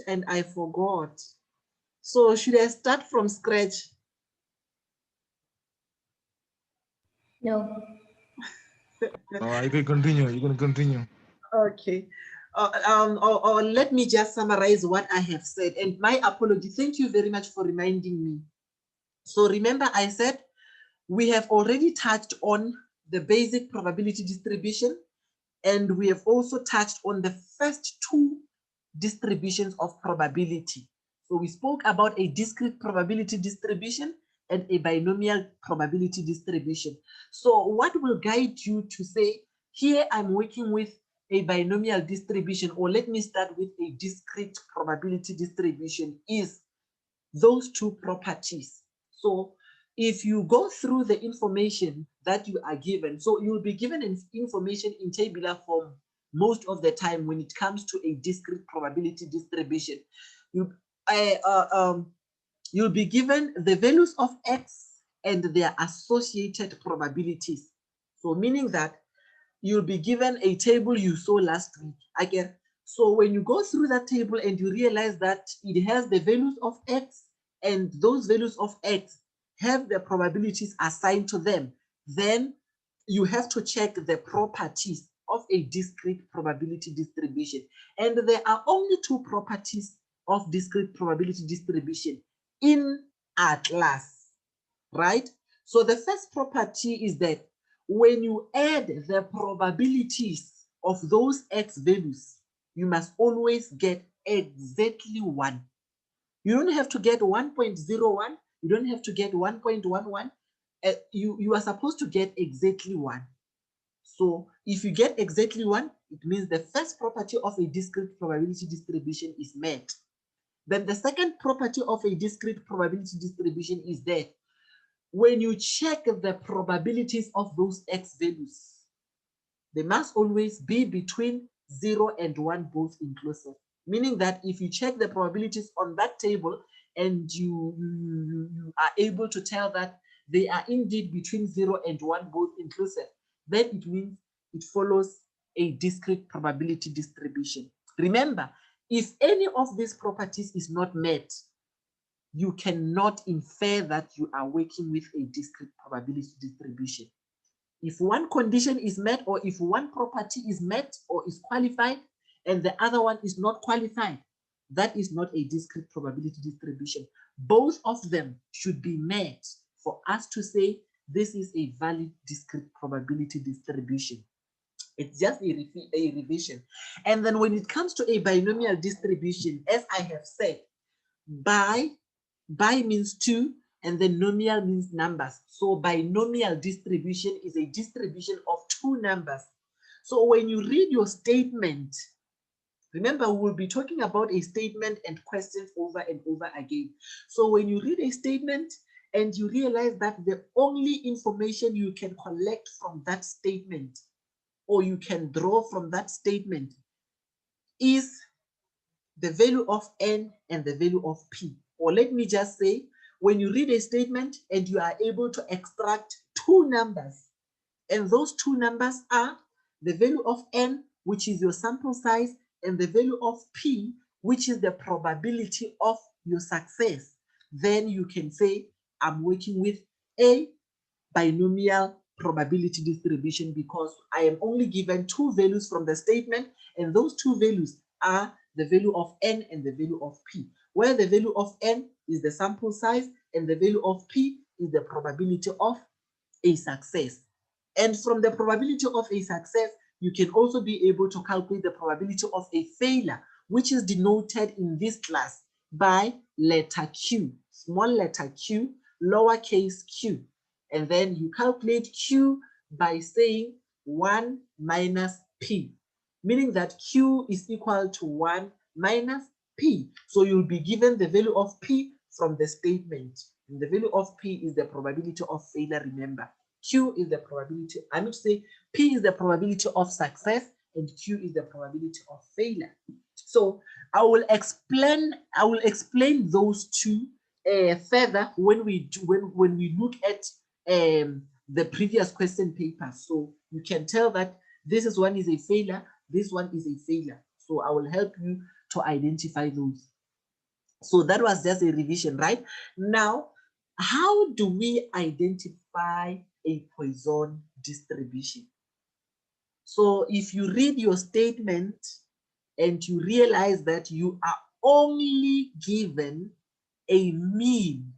And I forgot. So should I start from scratch? No. You can continue. You can continue. Okay. Or let me just summarize what I have said. And my apology. Thank you very much for reminding me. So remember, I said we have already touched on the basic probability distribution, and we have also touched on the first two distributions of probability. So we spoke about a discrete probability distribution and a binomial probability distribution. So what will guide you to say, here I'm working with a binomial distribution, or let me start with a discrete probability distribution, is those two properties. So if you go through the information that you are given, so you'll be given information in tabular form most of the time when it comes to a discrete probability distribution. You'll be given the values of X and their associated probabilities. So meaning that you'll be given a table you saw last week. Again, so when you go through that table and you realize that it has the values of X and those values of X have the probabilities assigned to them, then you have to check the properties of a discrete probability distribution. And there are only two properties of discrete probability distribution in Atlas, right? So the first property is that when you add the probabilities of those X values, you must always get exactly 1. You don't have to get 1.01. You don't have to get 1.11. You are supposed to get exactly 1. So if you get exactly 1, it means the first property of a discrete probability distribution is met. Then the second property of a discrete probability distribution is that when you check the probabilities of those X values, they must always be between 0 and 1, both inclusive. Meaning that if you check the probabilities on that table and you are able to tell that they are indeed between 0 and 1, both inclusive, then it means it follows a discrete probability distribution. Remember, if any of these properties is not met, you cannot infer that you are working with a discrete probability distribution. If one condition is met, or if one property is met or is qualified and the other one is not qualified, that is not a discrete probability distribution. Both of them should be met for us to say this is a valid discrete probability distribution. It's just a revision. And then when it comes to a binomial distribution, as I have said, bi means 2, and then nomial means numbers. So binomial distribution is a distribution of 2 numbers. So when you read your statement, remember we'll be talking about a statement and questions over and over again. So when you read a statement and you realize that the only information you can collect from that statement, or you can draw from that statement, is the value of n and the value of p. Or let me just say, when you read a statement and you are able to extract 2 numbers, and those 2 numbers are the value of n, which is your sample size, and the value of p, which is the probability of your success, then you can say, I'm working with a binomial probability distribution because I am only given 2 values from the statement, and those 2 values are the value of n and the value of p, where the value of n is the sample size and the value of p is the probability of a success. And from the probability of a success, you can also be able to calculate the probability of a failure, which is denoted in this class by letter Q, small letter q, lowercase q. And then you calculate Q by saying 1 minus P, meaning that Q is equal to 1 minus P. So you'll be given the value of P from the statement. And the value of P is the probability of failure, remember. Q is the probability, I mean to say P is the probability of success and Q is the probability of failure. So I will explain those two further when we look at the previous question paper. So you can tell that this is one is a failure, this one is a failure. So I will help you to identify those. So that was just a revision, right? Now, how do we identify a Poisson distribution? So if you read your statement and you realize that you are only given a mean,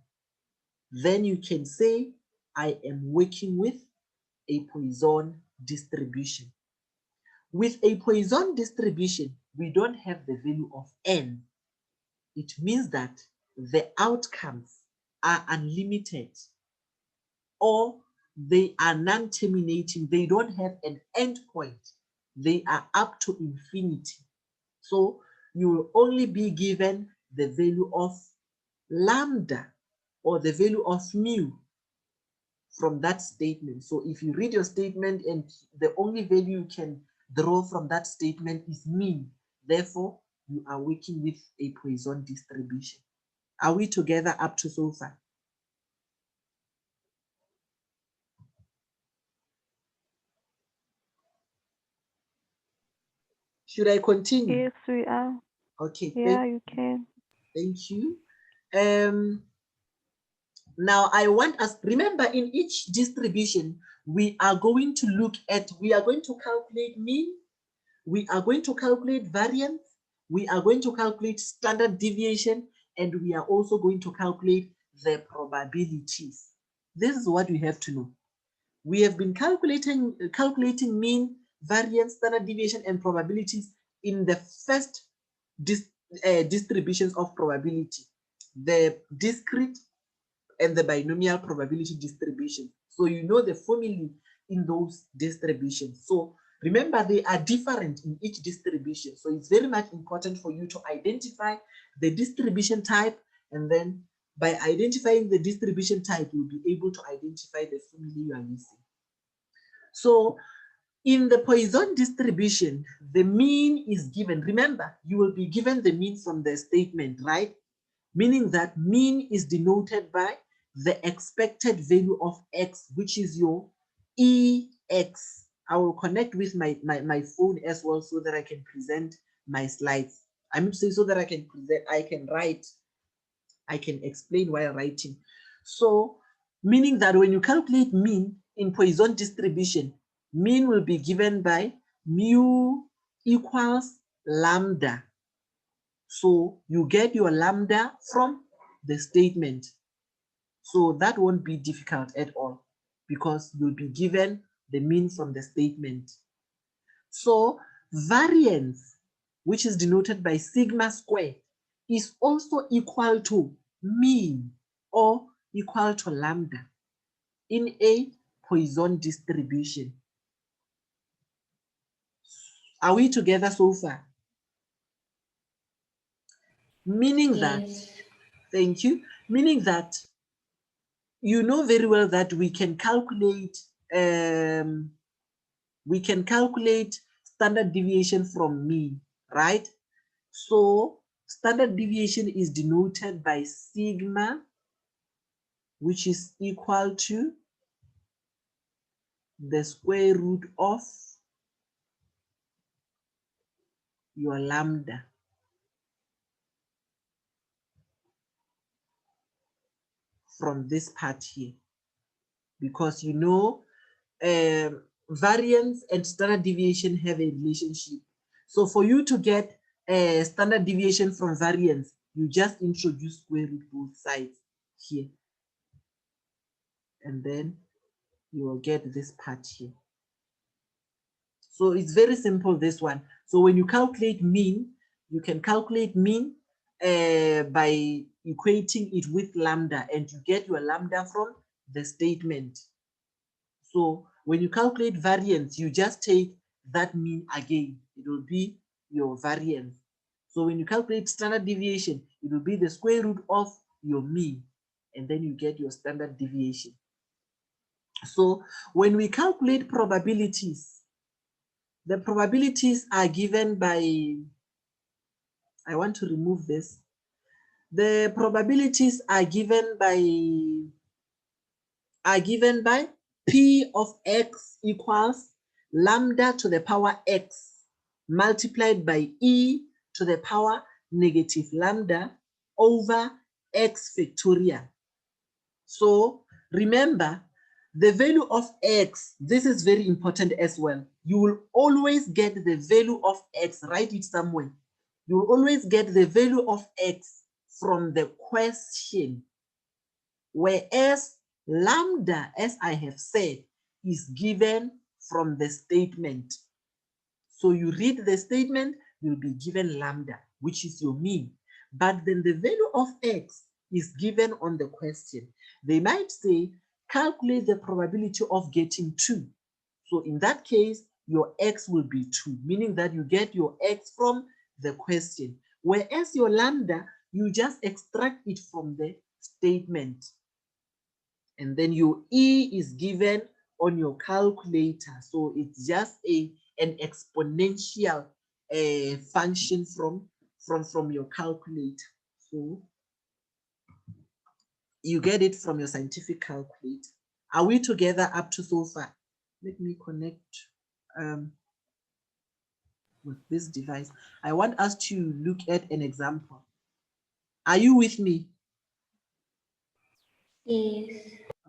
then you can say, I am working with a Poisson distribution. With a Poisson distribution, we don't have the value of n. It means that the outcomes are unlimited or they are non-terminating. They don't have an end point. They are up to infinity. So you will only be given the value of lambda or the value of mu from that statement. So if you read your statement and the only value you can draw from that statement is mean, therefore you are working with a Poisson distribution. Are we together up to so far? Should I continue? Yes, we are. Okay, Yeah, you can. thank you. Now I want us, remember in each distribution, we are going to calculate mean, we are going to calculate variance, we are going to calculate standard deviation, and we are also going to calculate the probabilities. This is what we have to know. We have been calculating mean, variance, standard deviation, and probabilities in the first distributions of probability, the discrete and the binomial probability distribution. So you know the formulae in those distributions. So remember, they are different in each distribution. So it's very much important for you to identify the distribution type, and then by identifying the distribution type, you'll be able to identify the formulae you are using. So in the Poisson distribution, the mean is given. Remember, you will be given the mean from the statement, right? Meaning that mean is denoted by the expected value of x, which is your EX. I will connect with my phone as well so that I can present my slides. I'm saying so that I can write, I can explain while writing. So meaning that when you calculate mean in Poisson distribution, mean will be given by mu equals lambda. So you get your lambda from the statement. So that won't be difficult at all because you'll be given the mean from the statement. So variance, which is denoted by sigma squared, is also equal to mean or equal to lambda in a Poisson distribution. Are we together so far? Meaning that, thank you, meaning that you know very well that we can calculate standard deviation from mean, right? So standard deviation is denoted by sigma, which is equal to the square root of your lambda. From this part here, because you know variance and standard deviation have a relationship. So for you to get a standard deviation from variance, you just introduce square root both sides here. And then you will get this part here. So it's very simple, this one. So when you calculate mean, you can calculate mean by equating it with lambda, and you get your lambda from the statement. So when you calculate variance, you just take that mean again. It will be your variance. So when you calculate standard deviation, it will be the square root of your mean, and then you get your standard deviation. So when we calculate probabilities, the probabilities are given by, I want to remove this. The probabilities are given by P of x equals lambda to the power x multiplied by E to the power negative lambda over x factorial. So remember, the value of x, this is very important as well. You will always get the value of x, write it somewhere. You will always get the value of x from the question, whereas lambda, as I have said, is given from the statement. So you read the statement, you'll be given lambda, which is your mean. But then the value of x is given on the question. They might say, calculate the probability of getting 2. So in that case, your x will be 2, meaning that you get your x from the question. Whereas your lambda, you just extract it from the statement. And then your E is given on your calculator. So it's just an exponential function from your calculator. So you get it from your scientific calculator. Are we together up to so far? Let me connect with this device. I want us to look at an example. Are you with me? Yes.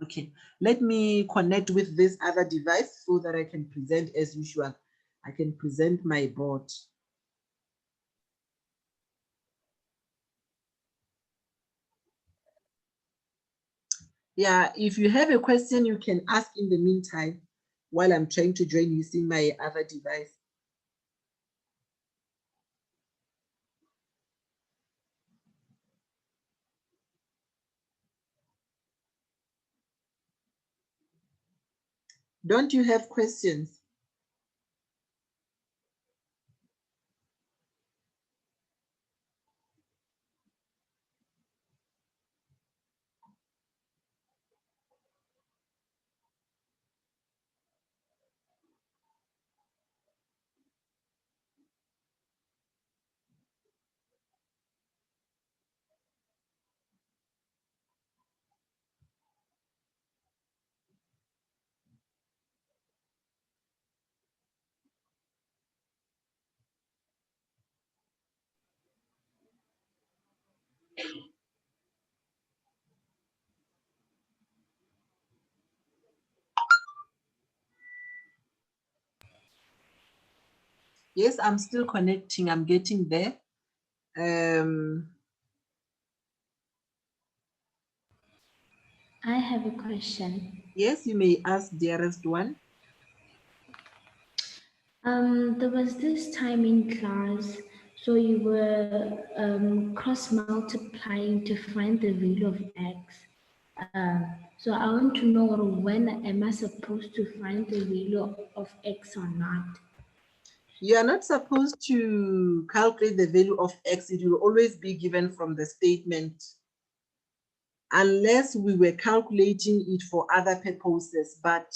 Okay, let me connect with this other device so that I can present as usual. I can present my board. Yeah, if you have a question, you can ask in the meantime while I'm trying to join using my other device. Don't you have questions? Yes, I'm still connecting. I'm getting there. I have a question. Yes, you may ask, dearest one. There was this time in class, so you were cross multiplying to find the value of x. So I want to know when am I supposed to find the value of x or not? You are not supposed to calculate the value of x. It will always be given from the statement, unless we were calculating it for other purposes, but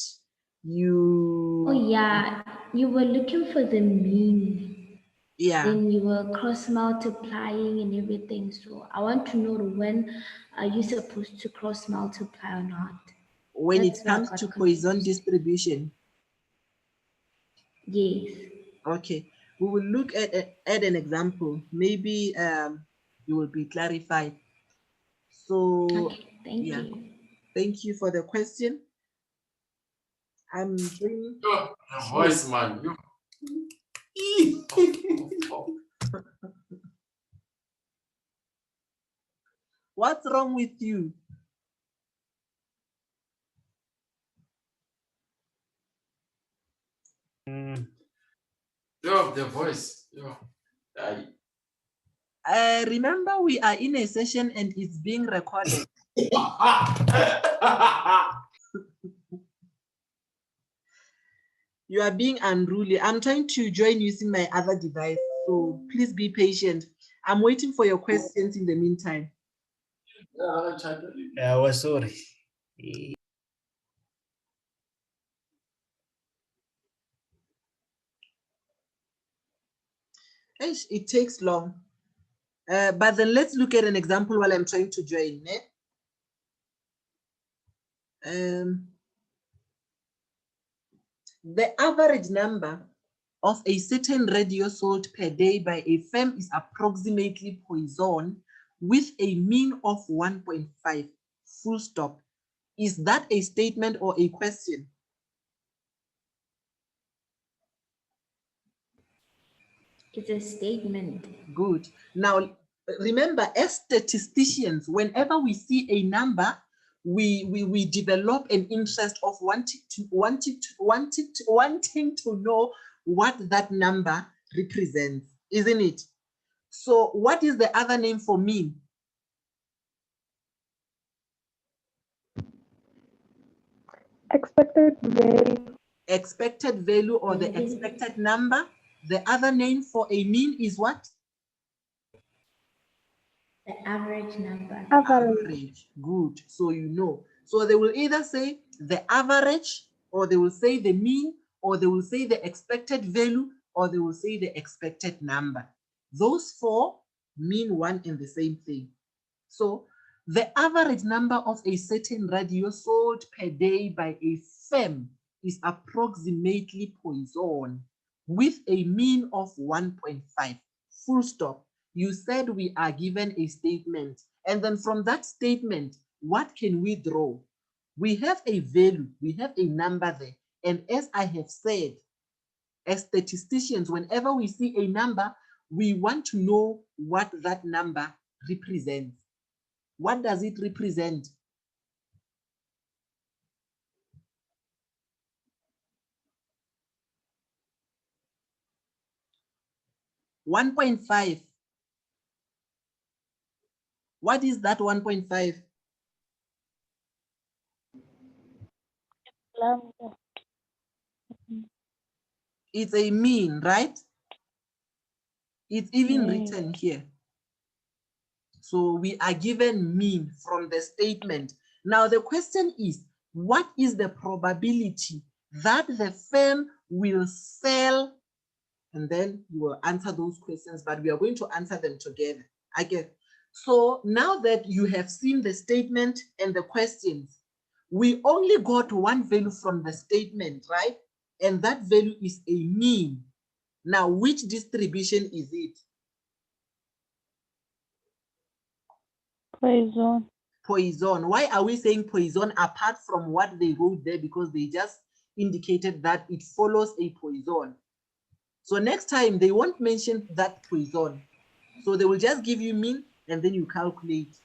you... Oh yeah, you were looking for the mean. Yeah. Then you were cross multiplying and everything. So I want to know when are you supposed to cross multiply or not? When That's it why I comes got to Poisson confused. distribution. Yes. Okay, we will look at an example. Maybe you will be clarified. So Okay, thank yeah, you. thank you for the question. I'm doing... Your voice, man. What's wrong with you? Yo, the voice. Yo. Remember, we are in a session and it's being recorded. You are being unruly. I'm trying to join using my other device, so please be patient. I'm waiting for your questions in the meantime. I was sorry. It takes long. But then let's look at an example while I'm trying to join. The average number of a certain radio sold per day by a firm is approximately Poisson with a mean of 1.5, full stop. Is that a statement or a question? It's a statement. Good. Now, remember, as statisticians, whenever we see a number, we develop an interest of wanting to know what that number represents, isn't it? So what is the other name for mean? Expected value. Expected value or the expected number. The other name for a mean is what? The average number. Average. Good. So you know. So they will either say the average, or they will say the mean, or they will say the expected value, or they will say the expected number. Those four mean one and the same thing. So the average number of a certain radio sold per day by a firm is approximately Poisson with a mean of 1.5. Full stop. You said we are given a statement, and then from that statement, what can we draw? We have a value, we have a number there, and as I have said, as statisticians, whenever we see a number, we want to know what that number represents. What does it represent? $1.5. What is that 1.5? Lambda. It's a mean, right? It's even Yes. written here. So we are given mean from the statement. Now the question is, what is the probability that the firm will sell? And then you will answer those questions, but we are going to answer them together. Okay. So now that you have seen the statement and the questions, we only got one value from the statement, right? And that value is a mean. Now, which distribution is it? Poisson. Poisson. Why are we saying Poisson apart from what they wrote there? Because they just indicated that it follows a Poisson. So next time they won't mention that Poisson. So they will just give you mean and then you calculate.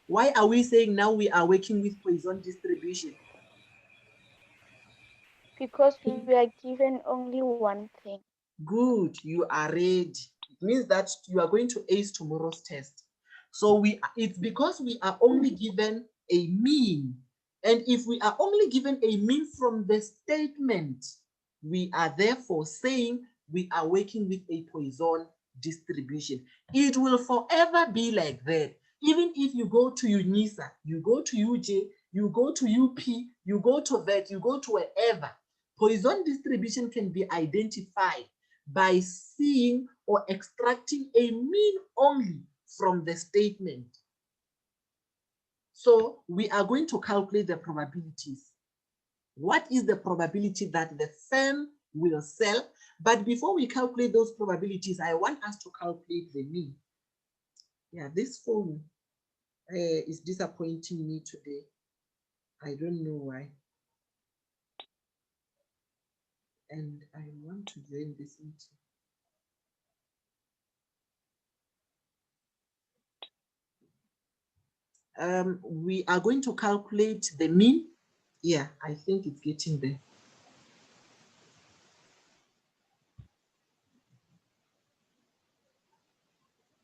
Why are we saying now we are working with Poisson distribution? Because we are given only one thing. Good, you are ready. It means that you are going to ace tomorrow's test. So it's because we are only given a mean. And if we are only given a mean from the statement, we are therefore saying we are working with a Poisson distribution. It will forever be like that. Even if you go to UNISA, you go to UJ, you go to UP, you go to VET, you go to wherever, Poisson distribution can be identified by seeing or extracting a mean only from the statement. So we are going to calculate the probabilities. What is the probability that the firm will sell? But before we calculate those probabilities, I want us to calculate the mean. Yeah, this phone is disappointing me today. I don't know why. And I want to join this meeting. We are going to calculate the mean. Yeah, I think it's getting there.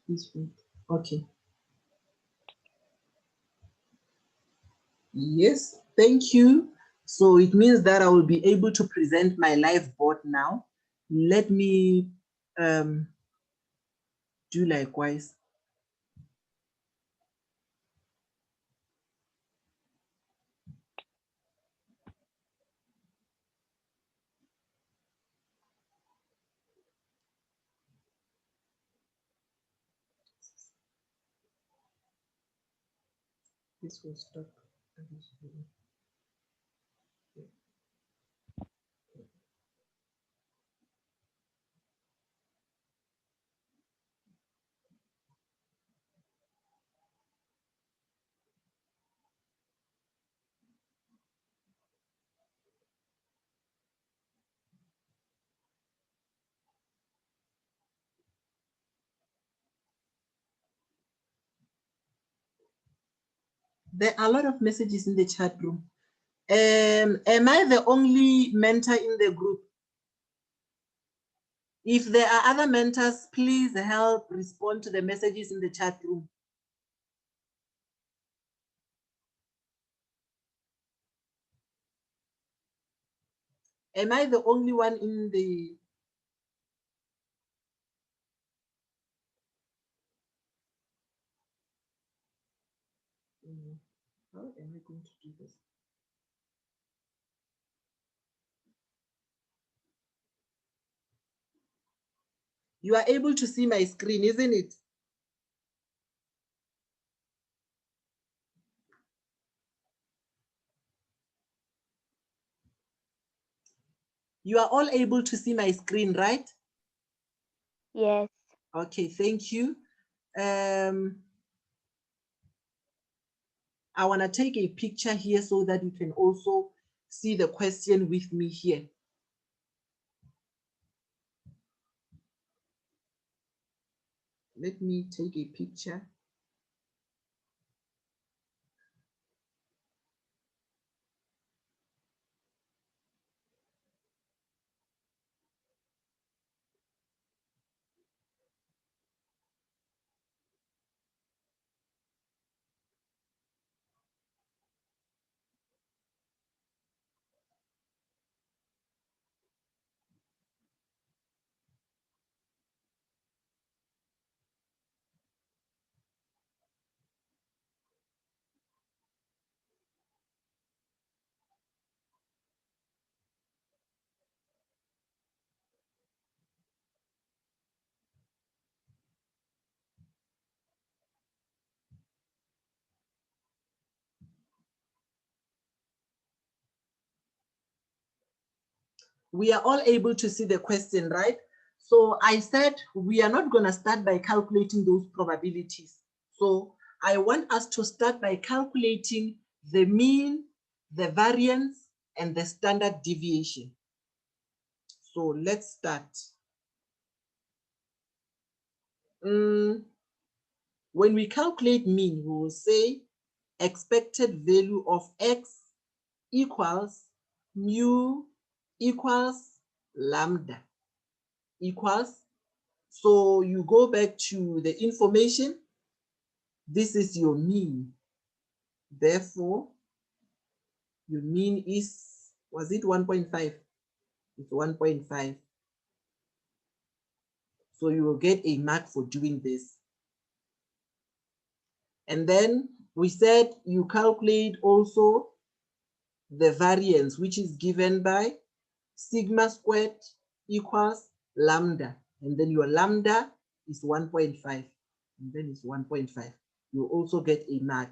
Please wait. Okay. Yes, thank you. So it means that I will be able to present my live board now. Let me do likewise. This will stop. There are a lot of messages in the chat room. Am I the only mentor in the group? If there are other mentors, please help respond to the messages in the chat room. Am I the only one in the... How am I going to do this? You are able to see my screen, isn't it? You are all able to see my screen, right? Yes. Okay, thank you. I want to take a picture here so that you can also see the question with me here. Let me take a picture. We are all able to see the question, right? So I said we are not going to start by calculating those probabilities. So I want us to start by calculating the mean, the variance, and the standard deviation. So let's start. When we calculate mean, we will say expected value of X equals mu equals lambda equals. So you go back to the information. This is your mean. Therefore, your mean is, was it 1.5? It's 1.5. So you will get a mark for doing this. And then we said you calculate also the variance, which is given by sigma squared equals lambda. And then your lambda is 1.5. And then it's 1.5. You also get a mark.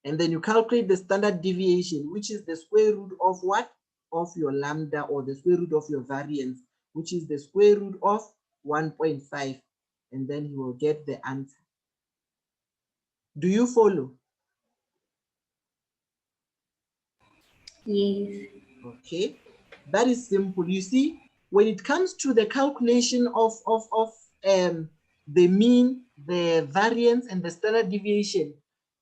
And then you calculate the standard deviation, which is the square root of what? Of your lambda, or the square root of your variance, which is the square root of 1.5. And then you will get the answer. Do you follow? Yes. Okay, that is simple. You see, when it comes to the calculation of the mean, the variance, and the standard deviation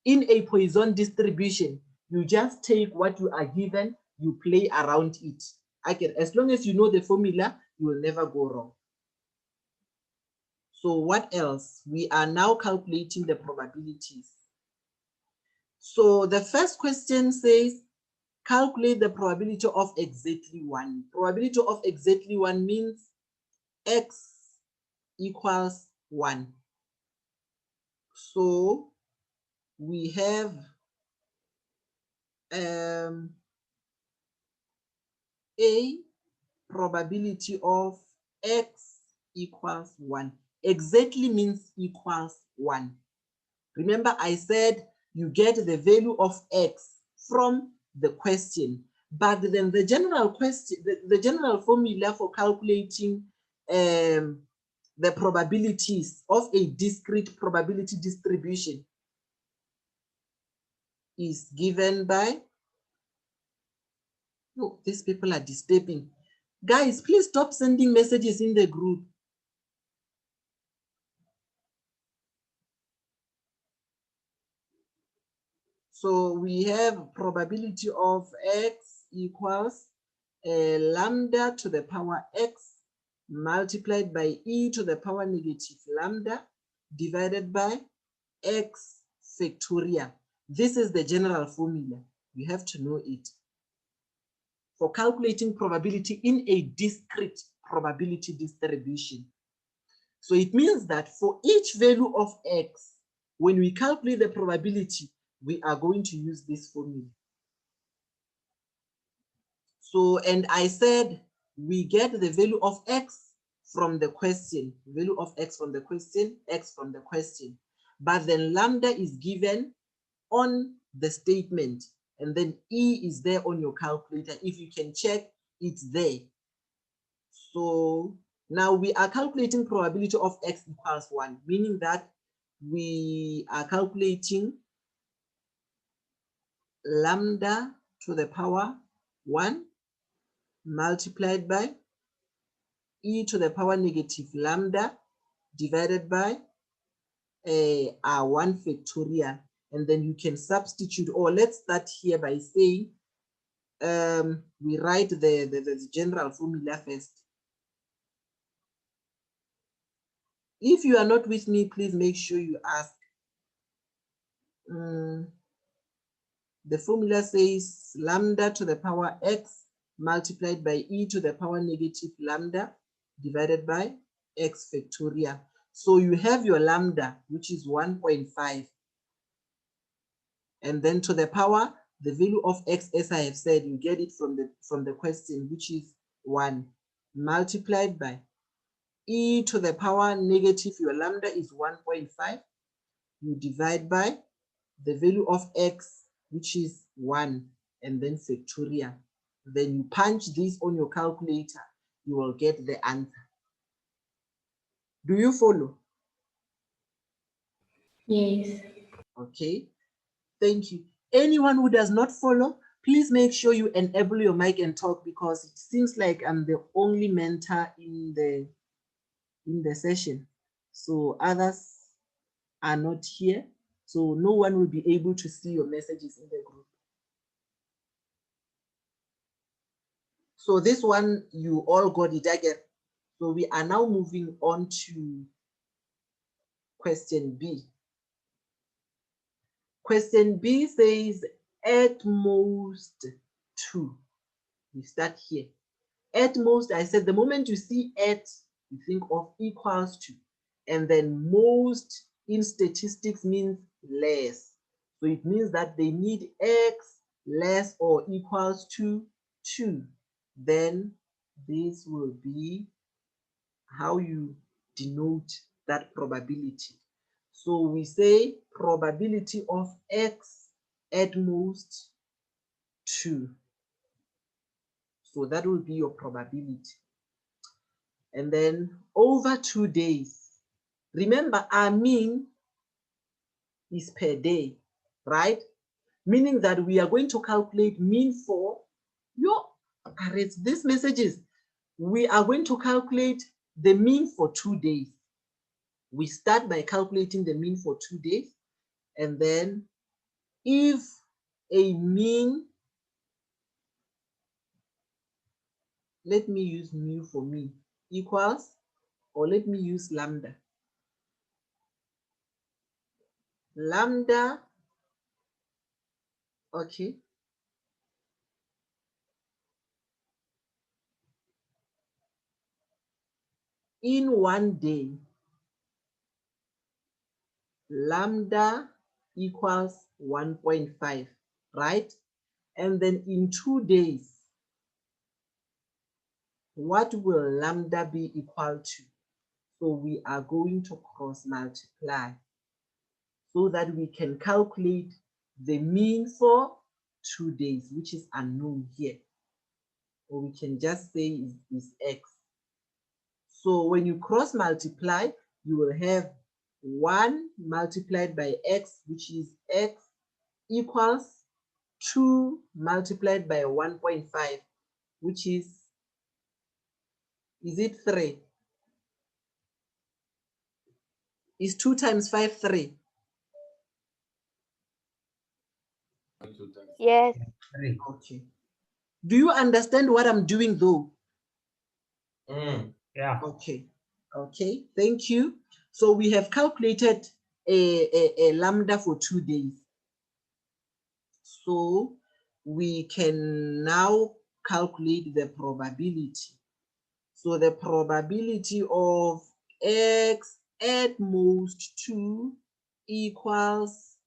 in a Poisson distribution, you just take what you are given, you play around it. Okay, as long as you know the formula, you will never go wrong. So what else? We are now calculating the probabilities. So the first question says, calculate the probability of exactly 1. Probability of exactly 1 means X equals 1. So we have a probability of X equals 1. Exactly means equals 1. Remember, I said you get the value of X from the question, but then the general question, the general formula for calculating the probabilities of a discrete probability distribution is given by, oh, these people are disturbing. Guys, please stop sending messages in the group. So we have probability of x equals lambda to the power x multiplied by e to the power negative lambda divided by x factorial. This is the general formula. You have to know it for calculating probability in a discrete probability distribution. So it means that for each value of x, when we calculate the probability, we are going to use this formula. So, and I said we get the value of x from the question, value of x from the question, x from the question. But then lambda is given on the statement, and then E is there on your calculator. If you can check, it's there. So now we are calculating probability of x equals 1, meaning that we are calculating lambda to the power 1 multiplied by e to the power negative lambda divided by r1 factorial. And then you can substitute, or let's start here by saying we write the general formula first. If you are not with me, please make sure you ask. The formula says lambda to the power x multiplied by e to the power negative lambda divided by x factorial. So you have your lambda, which is 1.5. And then to the power, the value of x, as I have said, you get it from the question, which is 1, multiplied by e to the power negative, your lambda is 1.5. You divide by the value of x, which is 1, and then factorial. Then you punch this on your calculator, you will get the answer. Do you follow? Yes. Okay, thank you. Anyone who does not follow, please make sure you enable your mic and talk, because it seems like I'm the only mentor in the session. So others are not here. So no one will be able to see your messages in the group. So this one, you all got it again. So we are now moving on to question B. Question B says at most 2. We start here. At most, I said the moment you see at, you think of equals to, and then most in statistics means less. So it means that they need x less or equals to 2. Then this will be how you denote that probability. So we say probability of x at most 2. So that will be your probability. And then over 2 days. Remember, our mean is per day, right? Meaning that we are going to calculate mean for your arrays. These messages, we are going to calculate the mean for 2 days. We start by calculating the mean for 2 days. And then if a mean, let me use mu for me, equals, or let me use lambda. Lambda, okay. In 1 day, lambda equals 1.5, right? And then in 2 days, what will lambda be equal to? So we are going to cross multiply so that we can calculate the mean for 2 days, which is unknown here. Or we can just say is x. So when you cross multiply, you will have 1 multiplied by x, which is x, equals 2 multiplied by 1.5, which is it 3? Is 2 times 5 3? Yes. 3. Okay. Do you understand what I'm doing though? Yeah. Okay. Okay. Thank you. So we have calculated a lambda for 2 days. So we can now calculate the probability. So the probability of x at most 2 equals,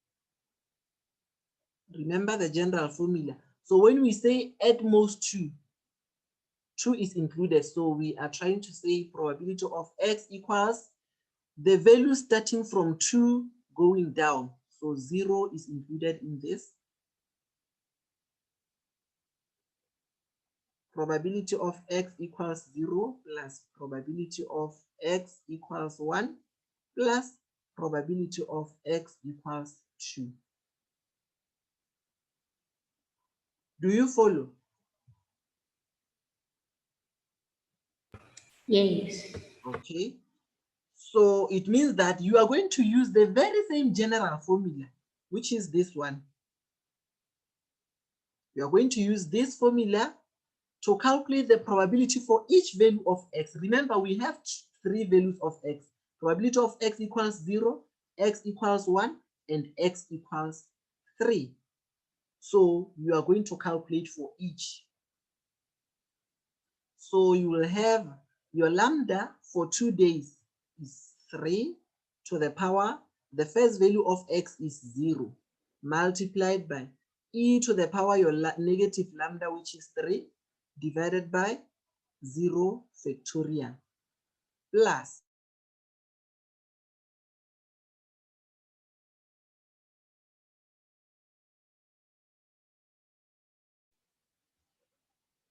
remember the general formula. So when we say at most 2, 2 is included. So we are trying to say probability of x equals the value starting from 2 going down. So 0 is included in this. Probability of x equals 0 plus probability of x equals 1 plus probability of x equals 2. Do you follow? Yes. Okay. So it means that you are going to use the very same general formula, which is this one. You are going to use this formula to calculate the probability for each value of x. Remember, we have 3 values of x. Probability of x equals 0, x equals 1, and x equals 3. So you are going to calculate for each. So you will have your lambda for 2 days is 3 to the power, the first value of x is 0, multiplied by e to the power your negative lambda, which is 3, divided by 0 factorial, plus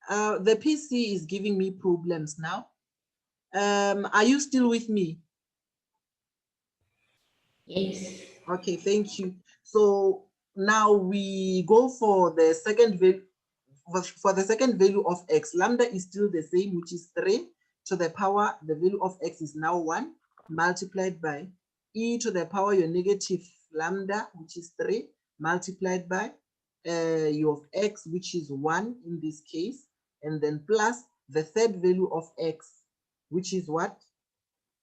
the PC is giving me problems now. Are you still with me? Yes. Okay, thank you. So now we go for the second value. For the second value of x, lambda is still the same, which is 3 to the power, the value of x is now 1, multiplied by e to the power your negative lambda, which is 3, multiplied by your x, which is 1 in this case, and then plus the third value of x, which is what?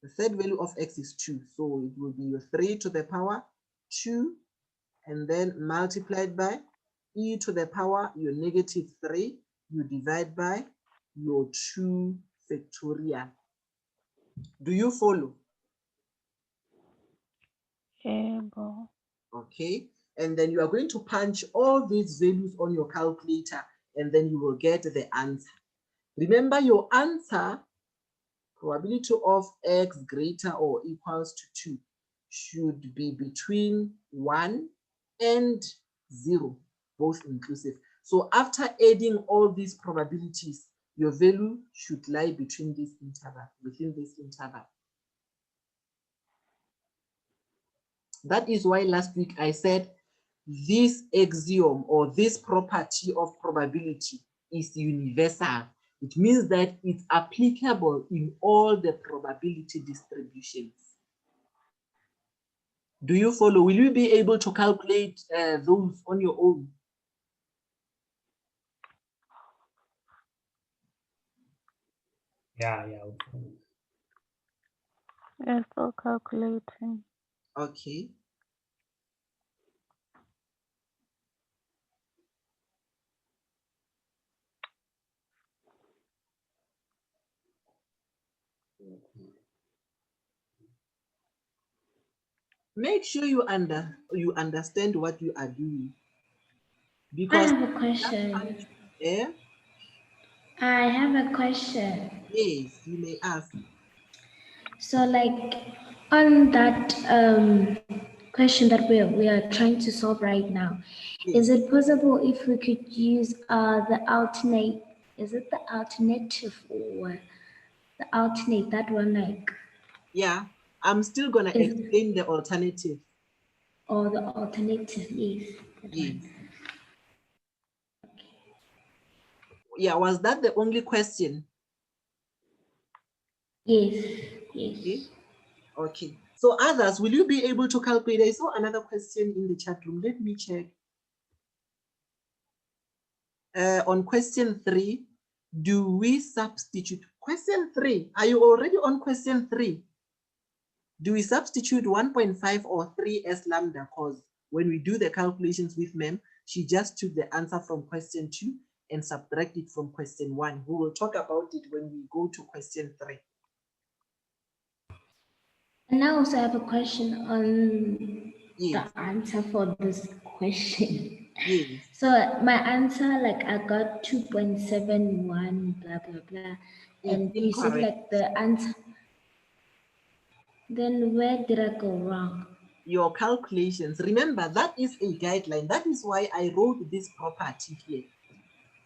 The third value of x is 2. So it will be your 3 to the power 2, and then multiplied by e to the power your negative 3, you divide by your 2 factorial. Do you follow? Okay. And then you are going to punch all these values on your calculator, and then you will get the answer. Remember, your answer, probability of x greater or equals to 2, should be between 1 and 0, both inclusive. So after adding all these probabilities, your value should lie between this interval, within this interval. That is why last week I said this axiom or this property of probability is universal. It means that it's applicable in all the probability distributions. Do you follow? Will you be able to calculate those on your own? Yeah. I'm still calculating. Okay. Make sure you understand what you are doing. I Because have a question. I have a question. Yes, you may ask. So, like, on that question that we are trying to solve right now, is Yes. it possible if we could use the alternate? Is it the alternative or the alternate? That one, like, Yeah, I'm still gonna is explain the alternative. or the alternative? Yes, that Yes. one. Yeah, was that the only question? Yes, Okay. yes. Okay. So others, will you be able to calculate? I saw another question in the chat room. Let me check. On question 3, do we substitute? Question 3, are you already on question 3? Do we substitute 1.5 or 3 as lambda? Because when we do the calculations with ma'am, she just took the answer from question 2 and subtract it from question 1. We will talk about it when we go to question 3. And I also have a question on Yes. the answer for this question. Yes. So my answer, like I got 2.71, blah, blah, blah. And you said Incorrect. like the answer. Then where did I go wrong? Your calculations. Remember, that is a guideline. That is why I wrote this property here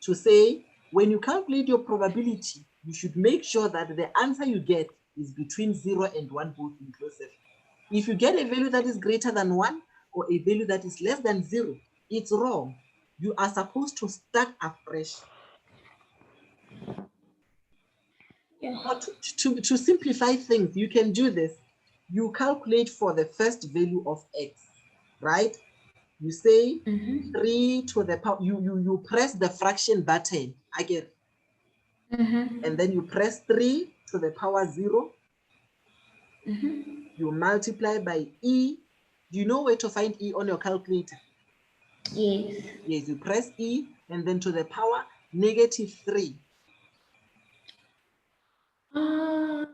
to say when you calculate your probability, you should make sure that the answer you get is between 0 and 1, both inclusive. If you get a value that is greater than 1 or a value that is less than 0, it's wrong. You are supposed to start afresh. Yeah. Or to simplify things, you can do this. You calculate for the first value of x, right? You say 3 to the power, you press the fraction button again. And then you press 3 to the power 0. You multiply by e. Do you know where to find e on your calculator? Yes. Yes, you press e and then to the power -3. Oh,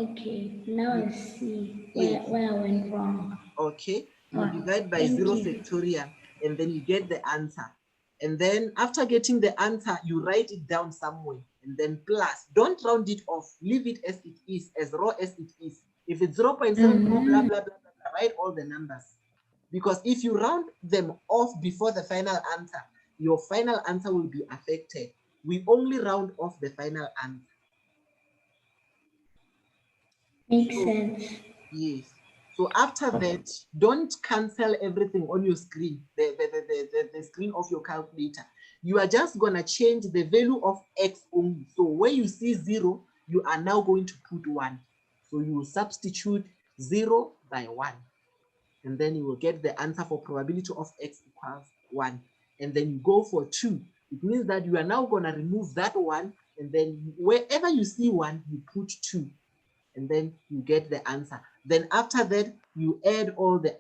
okay. Now I see where I went wrong. Okay, you Oh, divide by thank 0 you. factorial and then you get the answer. And then after getting the answer, you write it down somewhere and then plus. Don't round it off. Leave it as it is, as raw as it is. If it's 0.74, blah, blah, blah, blah, write all the numbers. Because if you round them off before the final answer, your final answer will be affected. We only round off the final answer. Makes sense. Yes. So after that, don't cancel everything on your screen, the screen of your calculator. You are just going to change the value of x only. So where you see 0, you are now going to put 1. So you will substitute 0 by 1. And then you will get the answer for probability of x equals 1. And then you go for 2. It means that you are now going to remove that 1. And then wherever you see 1, you put 2. And then you get the answer. Then after that, you add all the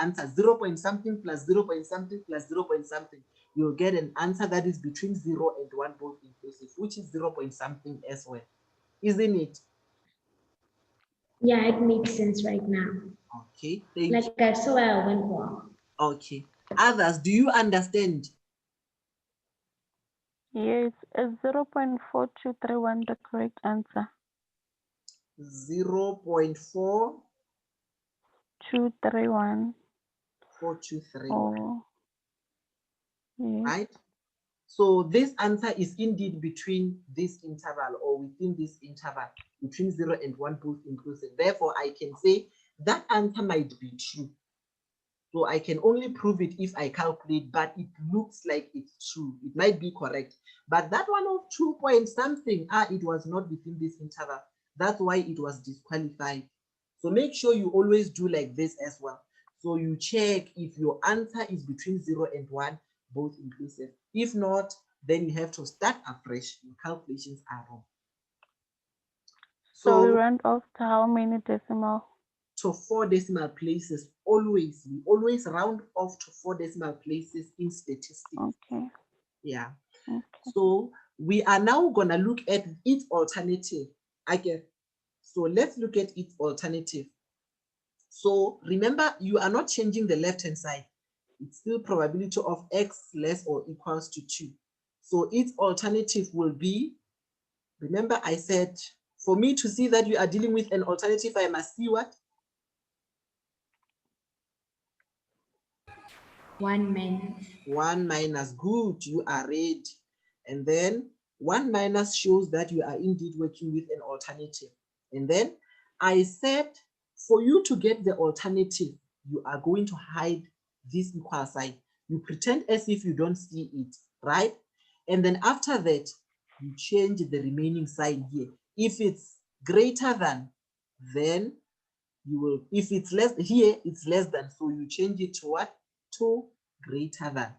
answer, 0 point something plus 0 point something plus 0 point something. You'll get an answer that is between 0 and 1, both inclusive, which is 0 point something as well. Isn't it? Yeah, it makes sense right now. Okay, thank Like you. I saw where I went wrong. Okay. Others, do you understand? Yes, is 0.4231 the correct answer? 0.4 231. 423, Oh, yes. right? So this answer is indeed between this interval or within this interval, between 0 and 1, both inclusive. Therefore, I can say that answer might be true. So I can only prove it if I calculate, but it looks like it's true. It might be correct. But that one of 2 point something, it was not within this interval. That's why it was disqualified. So make sure you always do like this as well. So you check if your answer is between 0 and 1, both inclusive. If not, then you have to start afresh. Your calculations are wrong. So we So round off to how many decimal? to 4 decimal places, always. We always round off to 4 decimal places in statistics. Okay. Yeah. Okay. So we are now going to look at its alternative again. So let's look at its alternative. So remember, you are not changing the left-hand side. It's still probability of x less or equals to 2. So its alternative will be, remember I said, for me to see that you are dealing with an alternative, I must see what? 1 minus. 1 minus, good, you are ready. And then 1 minus shows that you are indeed working with an alternative. And then I said, for you to get the alternative, you are going to hide this equal sign. You pretend as if you don't see it, right? And then after that, you change the remaining sign here. If it's greater than, then you will, if it's less, here it's less than, so you change it to what? To greater than.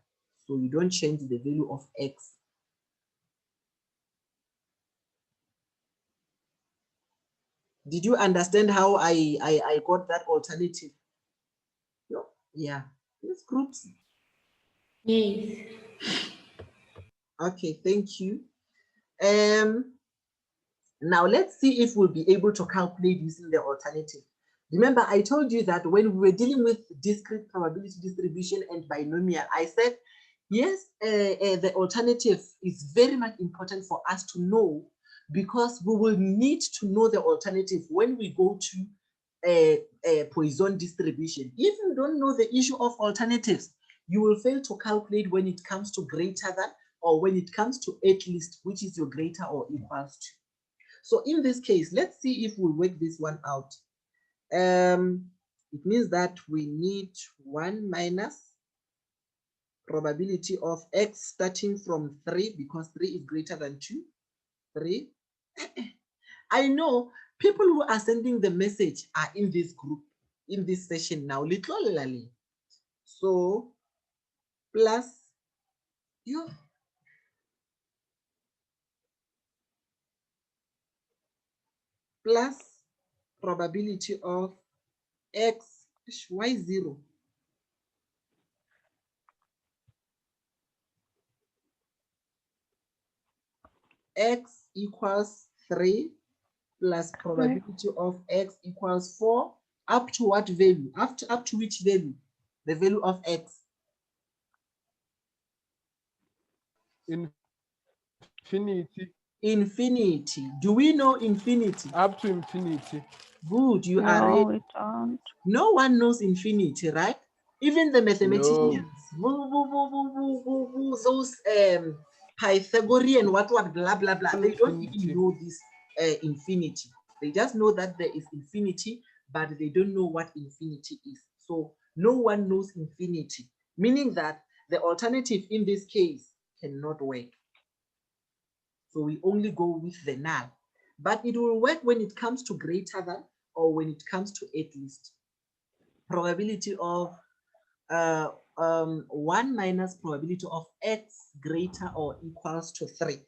So you don't change the value of x. Did you understand how I got that alternative? Yeah, these groups. Yes. Okay, thank you. Now let's see if we'll be able to calculate using the alternative. Remember, I told you that when we were dealing with discrete probability distribution and binomial, I said, yes, the alternative is very much important for us to know, because we will need to know the alternative when we go to a Poisson distribution. If you don't know the issue of alternatives, you will fail to calculate when it comes to greater than, or when it comes to at least, which is your greater or equals to. So in this case, let's see if we work this one out. It means that we need 1 minus probability of x starting from 3, because 3 is greater than 2. 3. I know people who are sending the message are in this group, in this session now. Literally. So plus you plus probability of x, y 0. X equals 3 plus probability of x equals 4, up to what value? Up to which value? The value of x. Infinity. Infinity. Do we know infinity? Up to infinity. Good, you are No, ready. we don't. No one knows infinity, right? Even the mathematicians, No. those Pythagorean, what, blah, blah, blah. They don't even Infinity. know this infinity. They just know that there is infinity, but they don't know what infinity is. So no one knows infinity, meaning that the alternative in this case cannot work. So we only go with the null. But it will work when it comes to greater than, or when it comes to at least. Probability of 1 minus probability of x greater or equals to 3.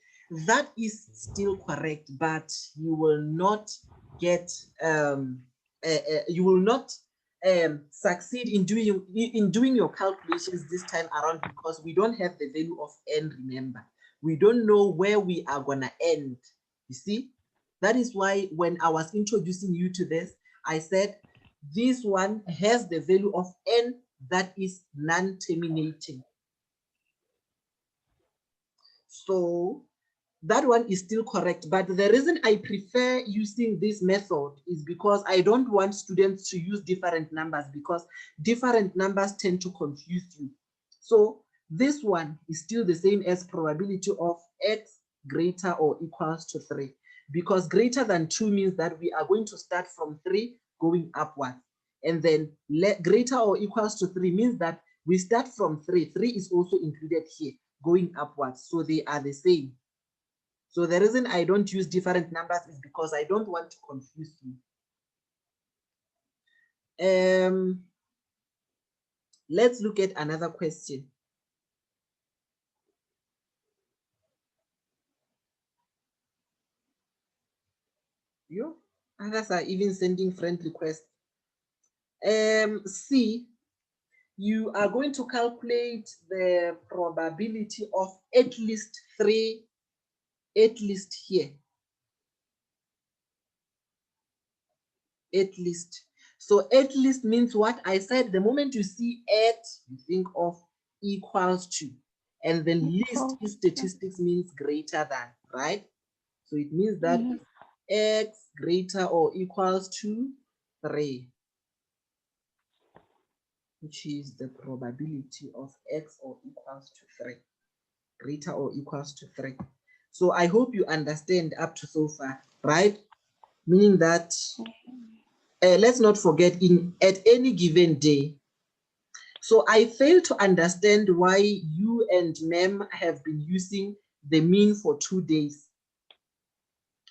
That is still correct, but you will not get you will not succeed in doing your calculations this time around, because we don't have the value of n. Remember, we don't know where we are gonna end. You see, that is why when I was introducing you to this, I said this one has the value of n that is non-terminating. So that one is still correct. But the reason I prefer using this method is because I don't want students to use different numbers, because different numbers tend to confuse you. So this one is still the same as probability of x greater or equals to 3, because greater than 2 means that we are going to start from 3 going upward. And then greater or equals to 3 means that we start from 3. 3 is also included here, going upwards. So they are the same. So the reason I don't use different numbers is because I don't want to confuse you. Let's look at another question. You others are even sending friend requests. C, you are going to calculate the probability of at least 3, at least here. At least. So at least means what? I said the moment you see at, you think of equals to. And then least in statistics means greater than, right? So it means that x greater or equals to 3, which is the probability of x or equals to 3, greater or equals to 3. So I hope you understand up to so far, right? Meaning that let's not forget, at any given day. So I fail to understand why you and Mem have been using the mean for 2 days.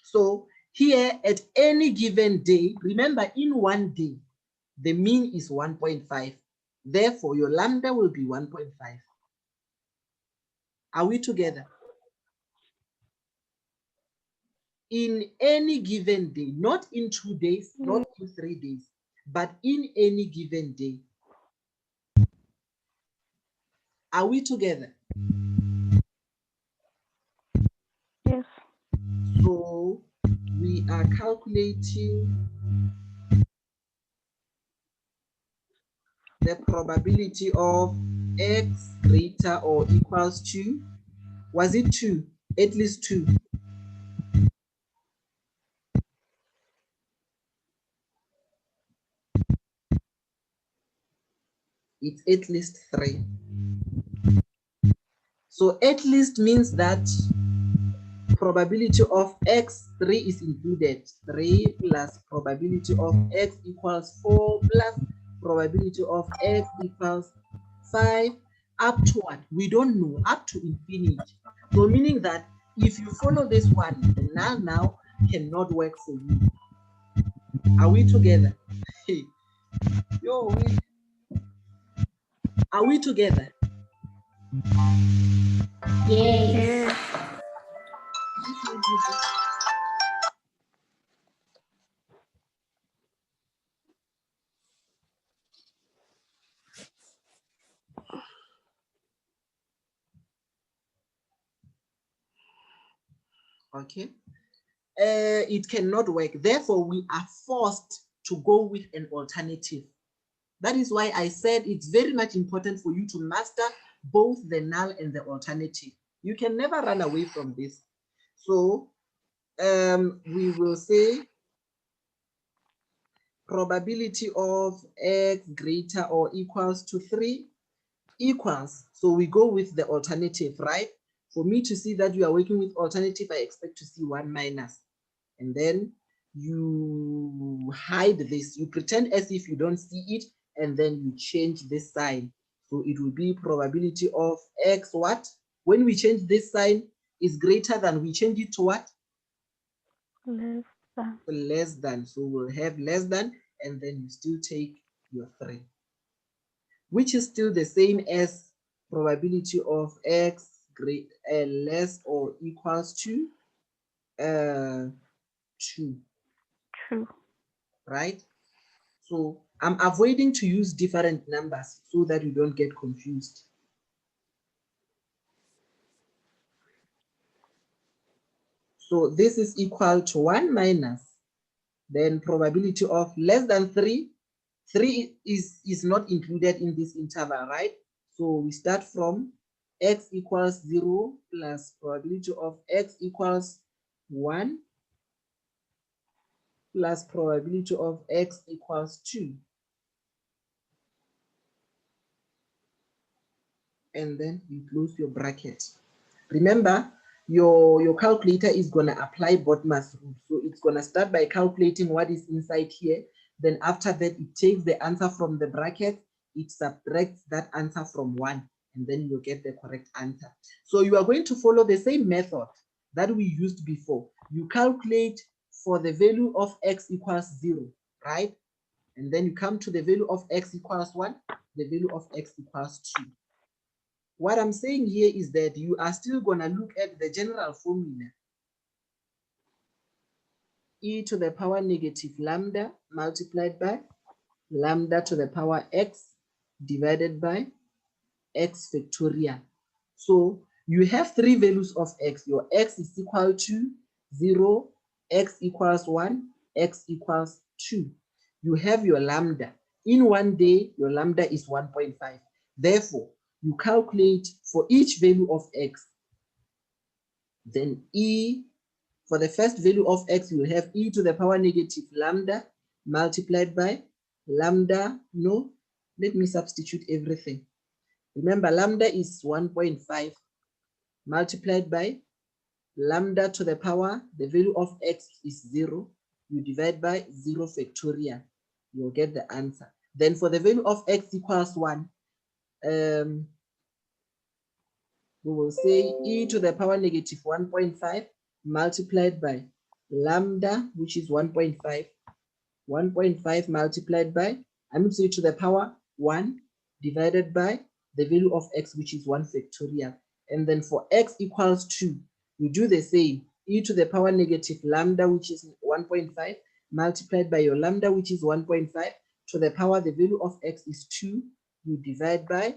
So here at any given day, remember in 1 day, the mean is 1.5. Therefore, your lambda will be 1.5. Are we together? in any given day, not in 2 days, not in 3 days, but in any given day. Are we together? Yes. So we are calculating the probability of x greater or equals to, was it 2? At least 2. It's at least 3. So at least means that probability of x, 3 is included. 3 plus probability of x equals 4 plus probability of x equals 5 up to what? We don't know, up to infinity. So meaning that if you follow this one, the null now cannot work for you. Are we together? Hey. Yo, are we together? Yes. Okay. It cannot work. Therefore, we are forced to go with an alternative. That is why I said it's very much important for you to master both the null and the alternative. You can never run away from this. So we will say probability of x greater or equals to 3 equals. So we go with the alternative, right? For me to see that you are working with alternative, I expect to see 1 minus. And then you hide this. You pretend as if you don't see it, and then you change this sign. So it will be probability of x what? When we change this sign is greater than, we change it to what? Less than. Less than. So we'll have less than, and then you still take your 3, which is still the same as probability of x less or equals to 2. True. Right? So I'm avoiding to use different numbers so that you don't get confused. So this is equal to 1 minus, then probability of less than 3. 3 is not included in this interval, right? So we start from x equals 0 plus probability of x equals 1 plus probability of x equals 2. And then you close your bracket. Remember, your calculator is going to apply BODMAS rule. So it's going to start by calculating what is inside here. Then after that, it takes the answer from the bracket, it subtracts that answer from 1, and then you get the correct answer. So you are going to follow the same method that we used before. You calculate for the value of x equals 0, right? And then you come to the value of x equals 1, the value of x equals 2. What I'm saying here is that you are still going to look at the general formula. E to the power negative lambda multiplied by lambda to the power x divided by x factorial. So you have 3 values of x. Your x is equal to 0, x equals 1, x equals 2. You have your lambda. In 1 day, your lambda is 1.5. Therefore, you calculate for each value of x. Then e, for the first value of x, you will have e to the power negative lambda multiplied by lambda. No, let me substitute everything. Remember, lambda is 1.5 multiplied by lambda to the power, the value of x is 0. You divide by 0 factorial. You'll get the answer. Then for the value of x equals 1, we will say e to the power negative 1.5 multiplied by lambda, which is 1.5. 1.5 multiplied by, I'm going to say to the power 1 divided by the value of x, which is 1 factorial. And then for x equals 2, you do the same. e to the power negative lambda, which is 1.5, multiplied by your lambda, which is 1.5, to the power, the value of x is 2, you divide by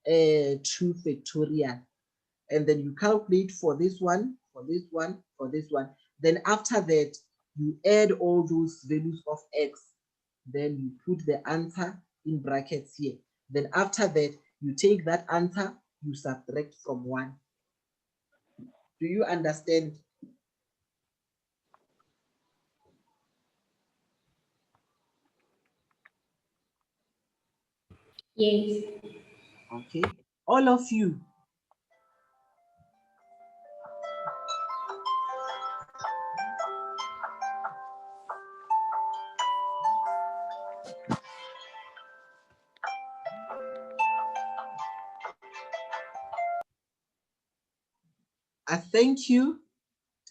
2 factorial. And then you calculate for this one, for this one, for this one. Then after that, you add all those values of x. Then you put the answer in brackets here. Then after that, you take that answer, you subtract from 1. Do you understand? Yes. Okay. All of you. I thank you.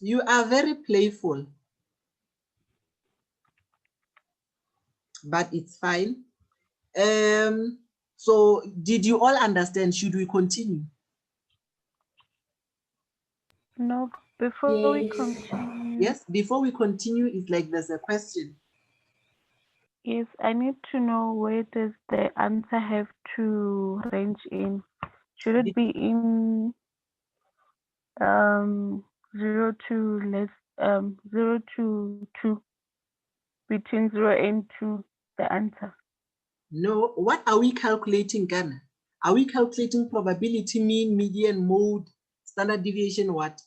You are very playful, but it's fine. So did you all understand? Should we continue? No, before we Yes. continue, Yes, before we continue, it's like there's a question. yes, I need to know where does the answer have to range in? Should it be in 0 to 2, between 0 and 2, the answer? No, what are we calculating, Ghana? Are we calculating probability, mean, median, mode, standard deviation, what?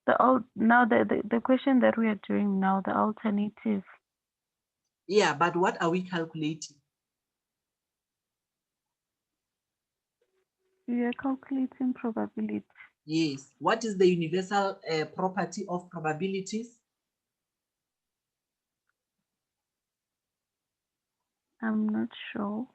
The question that we are doing now, the alternative. Yeah, but what are we calculating? We are calculating probability. Yes. What is the universal property of probabilities? I'm not sure.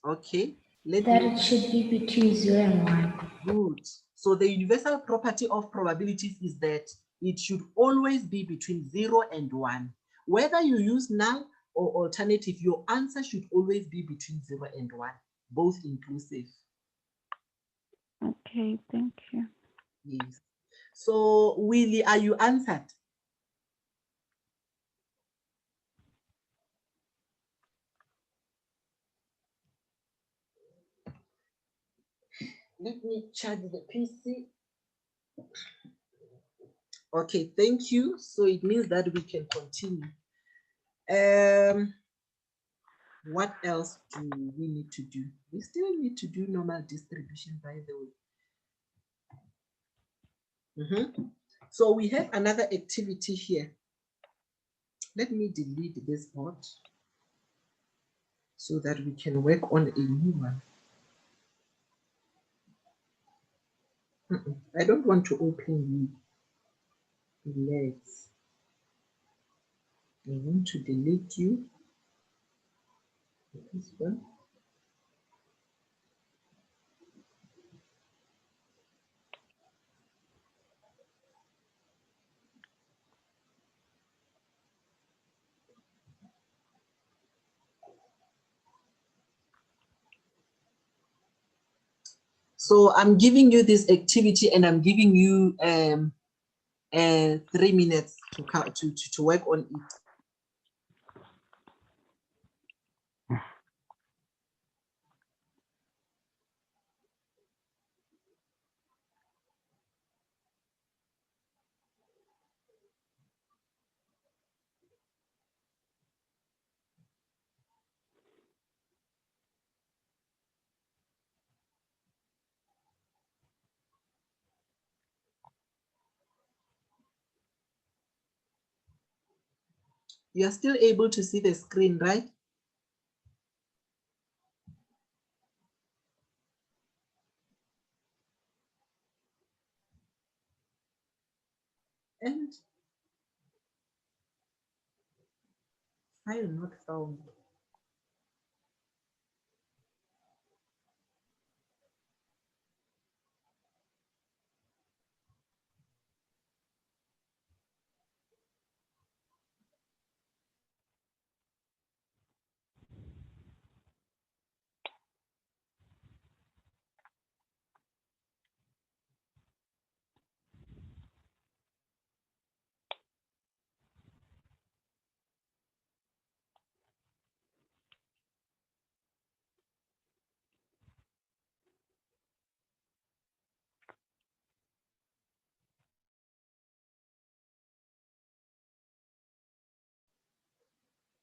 Okay. Let That me. it should be between 0 and 1. Good. So the universal property of probabilities is that it should always be between 0 and 1. Whether you use null or alternative, your answer should always be between 0 and 1, both inclusive. Okay, thank you. Yes. So, Willie, are you answered? Let me charge the PC. Okay, thank you. So it means that we can continue. What else do we need to do? We still need to do normal distribution, by the way. So we have another activity here. Let me delete this board so that we can work on a new one. I don't want to open you. Let's. I want to delete you. This one. So I'm giving you this activity and I'm giving you 3 minutes to work on it. You're still able to see the screen, right? And file not found.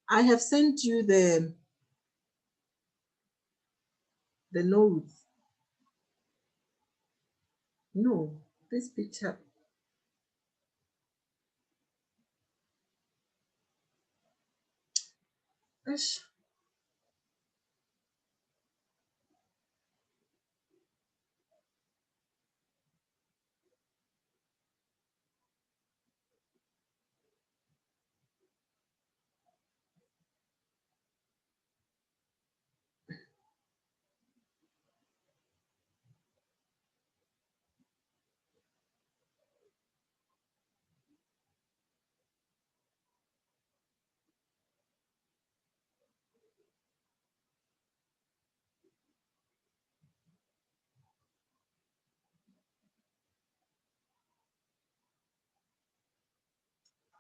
I have sent you the notes. No, this picture. Gosh.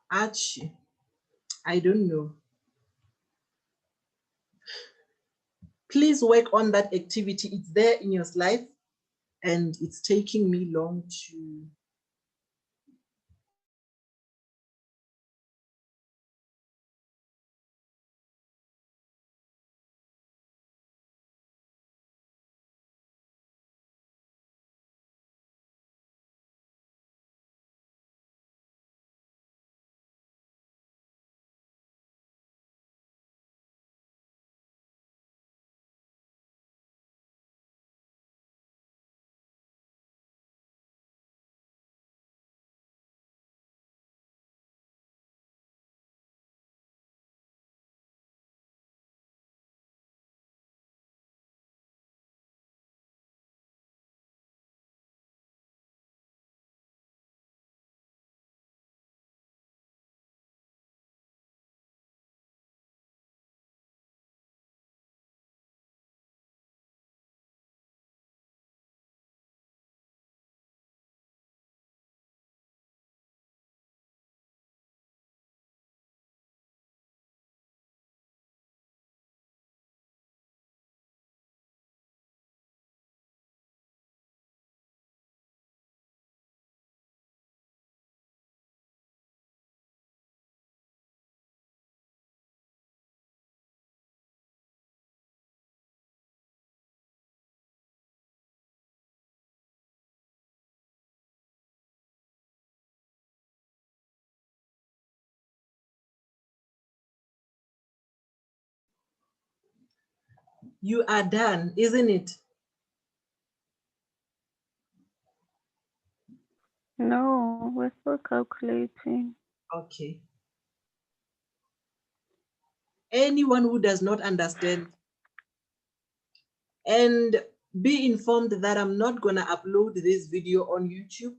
Archie, I don't know. Please work on that activity. It's there in your slide, and it's taking me long to. You are done, isn't it? No, we're still calculating. Okay. Anyone who does not understand, and be informed that I'm not gonna upload this video on YouTube,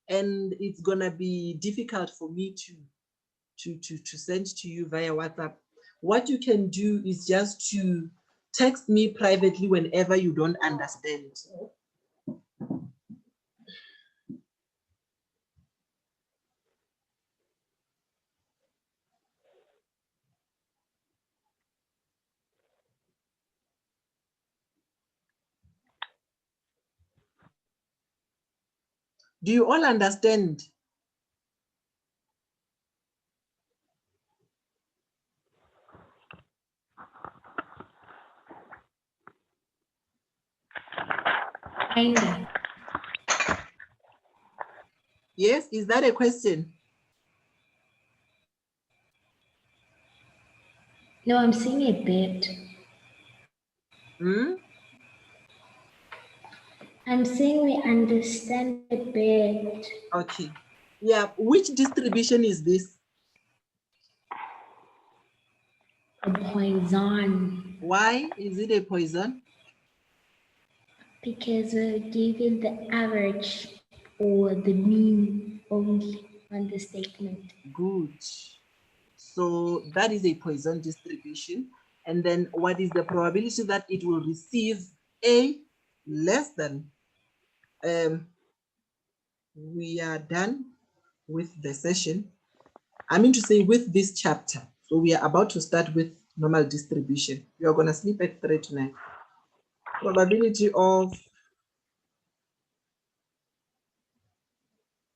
and it's gonna be difficult for me to send to you via WhatsApp. What you can do is just to text me privately whenever you don't understand. Do you all understand? Kinda. Yes, is that a question? No, I'm saying a bit. Hmm? I'm saying we understand a bit. Okay. Yeah, which distribution is this? A Poisson. Why is it a Poisson? Because we're given the average or the mean only on the statement. Good. So that is a Poisson distribution. And then what is the probability that it will receive A less than? We are done with the session. I mean to say with this chapter. So we are about to start with normal distribution. You are gonna sleep at 3 tonight. Probability of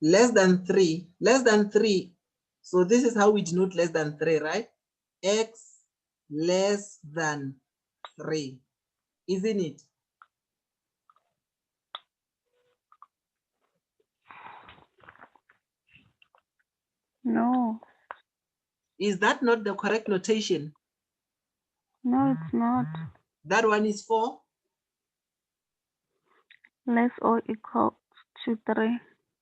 less than 3. So this is how we denote less than 3, right? X less than 3, isn't it? No, Is that not the correct notation? no, it's not. That one is 4. Less or equal to 3.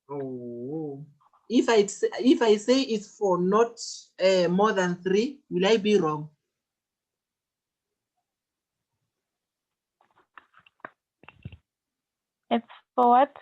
Oh, if I say it's for not more than 3, will I be wrong? It's for what?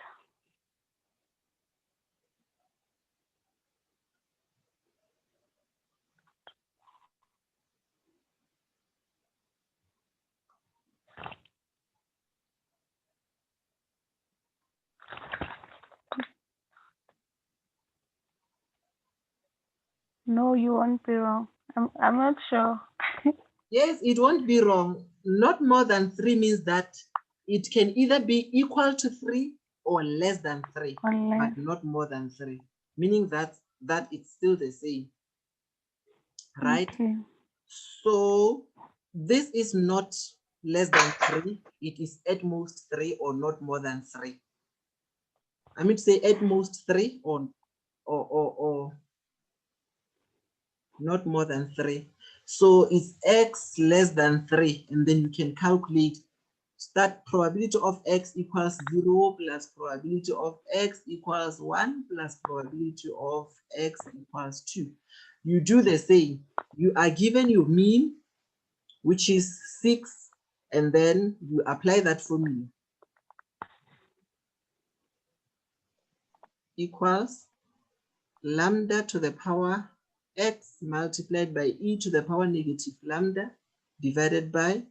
No, you won't be wrong. I'm not sure. Yes, it won't be wrong. Not more than 3 means that it can either be equal to 3 or less than 3, Unless, but not more than 3, meaning that it's still the same, right? okay. So this is not less than 3. It is at most 3 or not more than 3. I mean to say at most 3 or not more than 3. So it's x less than 3, and then you can calculate that probability of x equals 0 plus probability of x equals 1 plus probability of x equals 2. You do the same. You are given your mean, which is 6, and then you apply that formula. Equals lambda to the power x multiplied by e to the power negative lambda divided by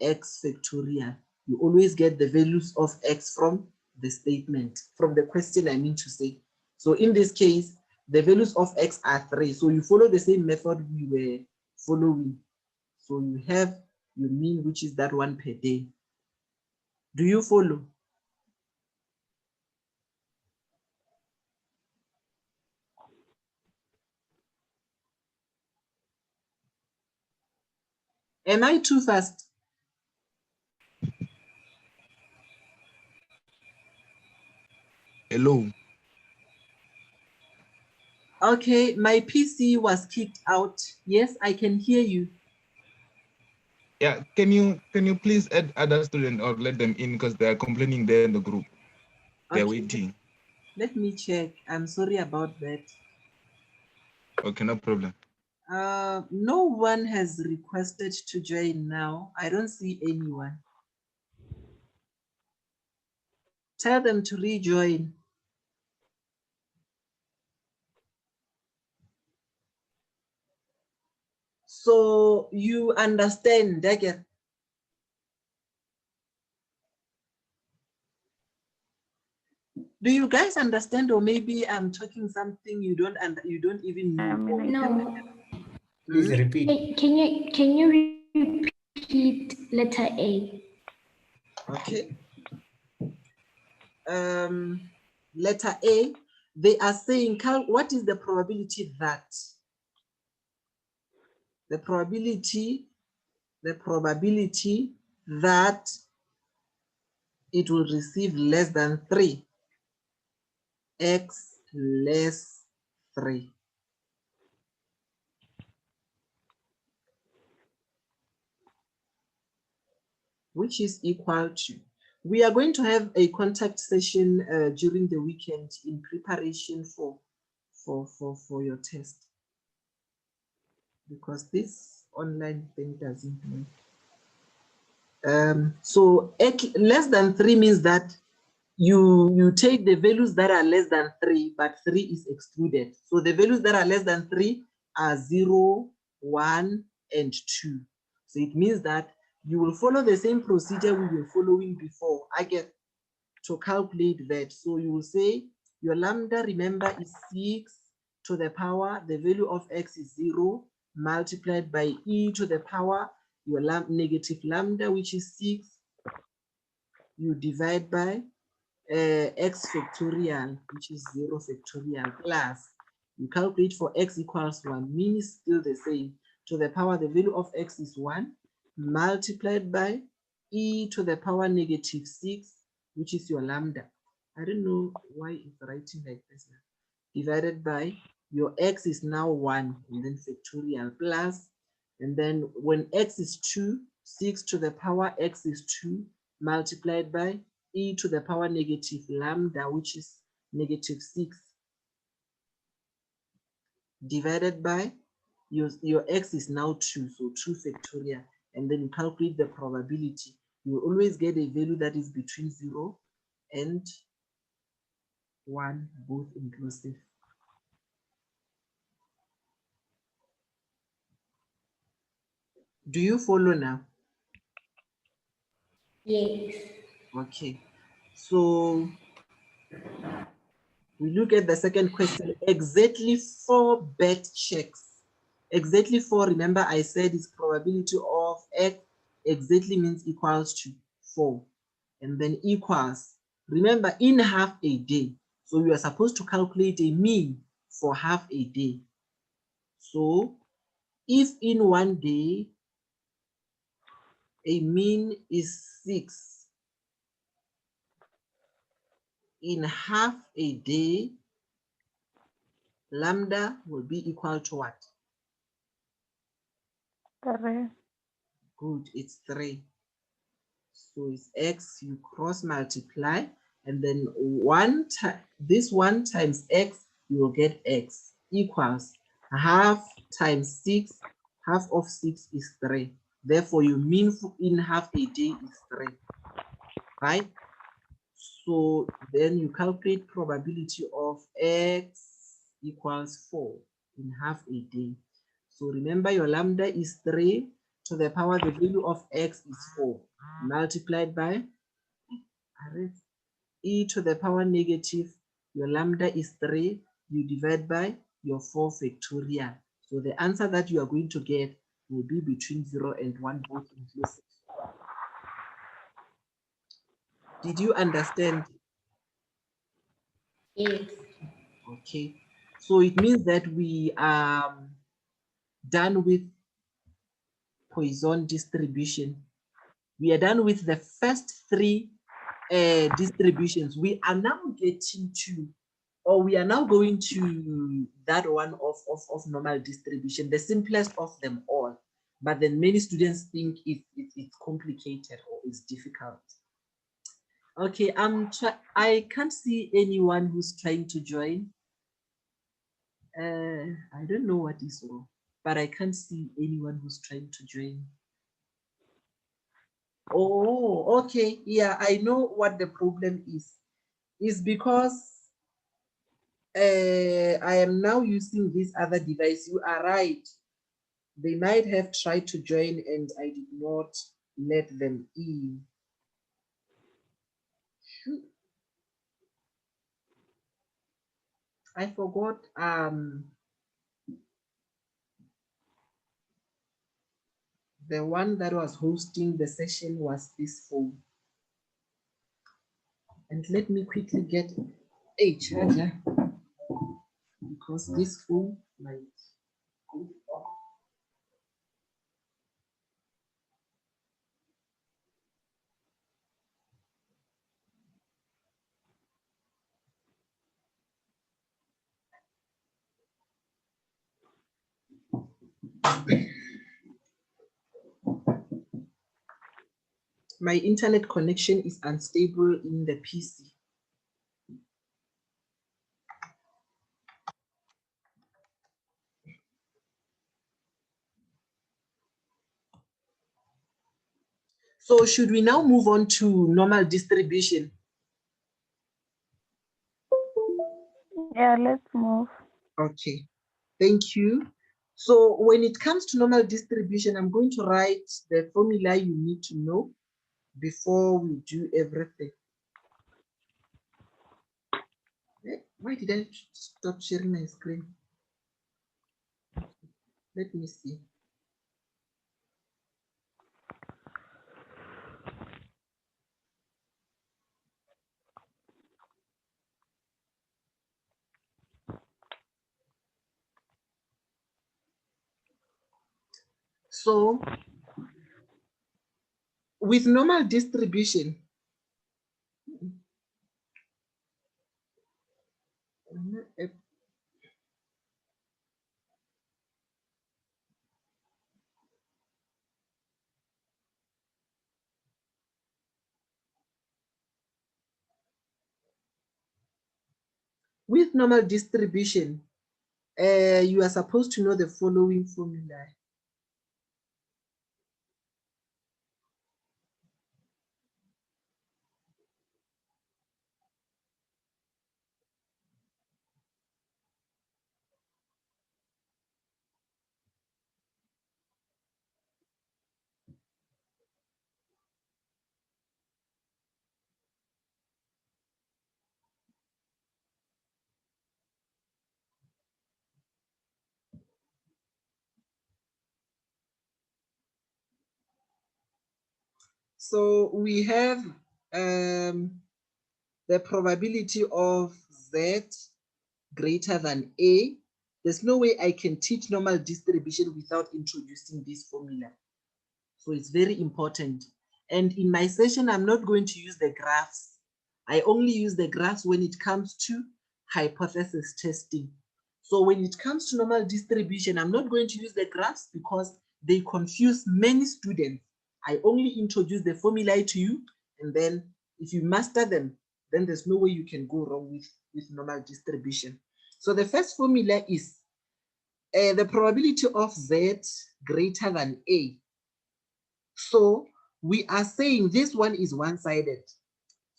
x factorial. You always get the values of x from the statement, from the question, I mean to say. So in this case, the values of x are 3. So you follow the same method we were following. So you have your mean, which is that one per day. Do you follow? Am I too fast? Hello. Okay, my PC was kicked out. Yes, I can hear you. Yeah, can you please add other students or let them in because they are complaining there in the group. They're Okay, waiting. let me check. I'm sorry about that. Okay, no problem. No one has requested to join now. I don't see anyone. Tell them to rejoin. So you understand, Dagger? Do you guys understand, or maybe I'm talking something you don't even know? I mean, I can. No. Please repeat. Can you repeat letter A? Okay. Letter A, they are saying, what is the probability that? The probability that it will receive less than 3, x less 3. Which is equal to, we are going to have a contact session during the weekend in preparation for your test, because this online thing doesn't work. So less than 3 means that you take the values that are less than 3, but 3 is excluded. So the values that are less than 3 are 0, 1, and 2. So it means that you will follow the same procedure we were following before, I get to calculate that. So you will say your lambda, remember, is 6 to the power, the value of x is 0, multiplied by e to the power, your negative lambda, which is 6, you divide by x factorial, which is 0 factorial, plus you calculate for x equals 1, means still the same, to the power, the value of x is 1, multiplied by e to the power negative 6, which is your lambda. I don't know why it's writing like this now. Divided by your x is now 1, and then factorial plus, and then when x is 2, 6 to the power x is 2, multiplied by e to the power negative lambda, which is negative 6, divided by your x is now 2, so 2 factorial, and then you calculate the probability. You will always get a value that is between 0 and 1, both inclusive. Do you follow now? Yes. Okay, so we look at the second question. Exactly 4 bet checks. Exactly 4, remember I said is probability of x. Exactly means equals to 4. And then equals, remember, in half a day. So we are supposed to calculate a mean for half a day. So if in one day a mean is 6, in half a day, lambda will be equal to what? 3. Good, it's 3. So it's x, you cross multiply, and then this 1 times x, you will get x equals half times 6. Half of 6 is 3. Therefore, your mean in half a day is 3, right? So then you calculate probability of x equals 4 in half a day. So remember your lambda is 3 to the power, the value of x is 4, multiplied by e to the power negative, your lambda is 3, you divide by your 4 factorial. So the answer that you are going to get will be between 0 and 1, both inclusive. Did you understand? Yes. Okay. So it means that we are done with Poisson distribution. We are done with the first 3 distributions. We are now getting to, or we are now going to that one of normal distribution, the simplest of them all. But then many students think it's complicated or it's difficult. Okay, I can't see anyone who's trying to join. I don't know what is wrong, but I can't see anyone who's trying to join. Oh, okay. Yeah, I know what the problem is. It's because I am now using this other device. You are right. They might have tried to join and I did not let them in. Shoot. I forgot the one that was hosting the session was this phone. And let me quickly get a charger because this phone might go off. My internet connection is unstable in the PC. So should we now move on to normal distribution? Yeah, let's move. Okay, thank you. So when it comes to normal distribution, I'm going to write the formula you need to know before we do everything. Why did I stop sharing my screen? Let me see. So with normal distribution, with normal distribution, you are supposed to know the following formula. So we have the probability of Z greater than A. There's no way I can teach normal distribution without introducing this formula. So it's very important. And in my session, I'm not going to use the graphs. I only use the graphs when it comes to hypothesis testing. So when it comes to normal distribution, I'm not going to use the graphs because they confuse many students. I only introduce the formulae to you, and then if you master them, then there's no way you can go wrong with normal distribution. So the first formula is the probability of Z greater than A. So we are saying this one is one-sided.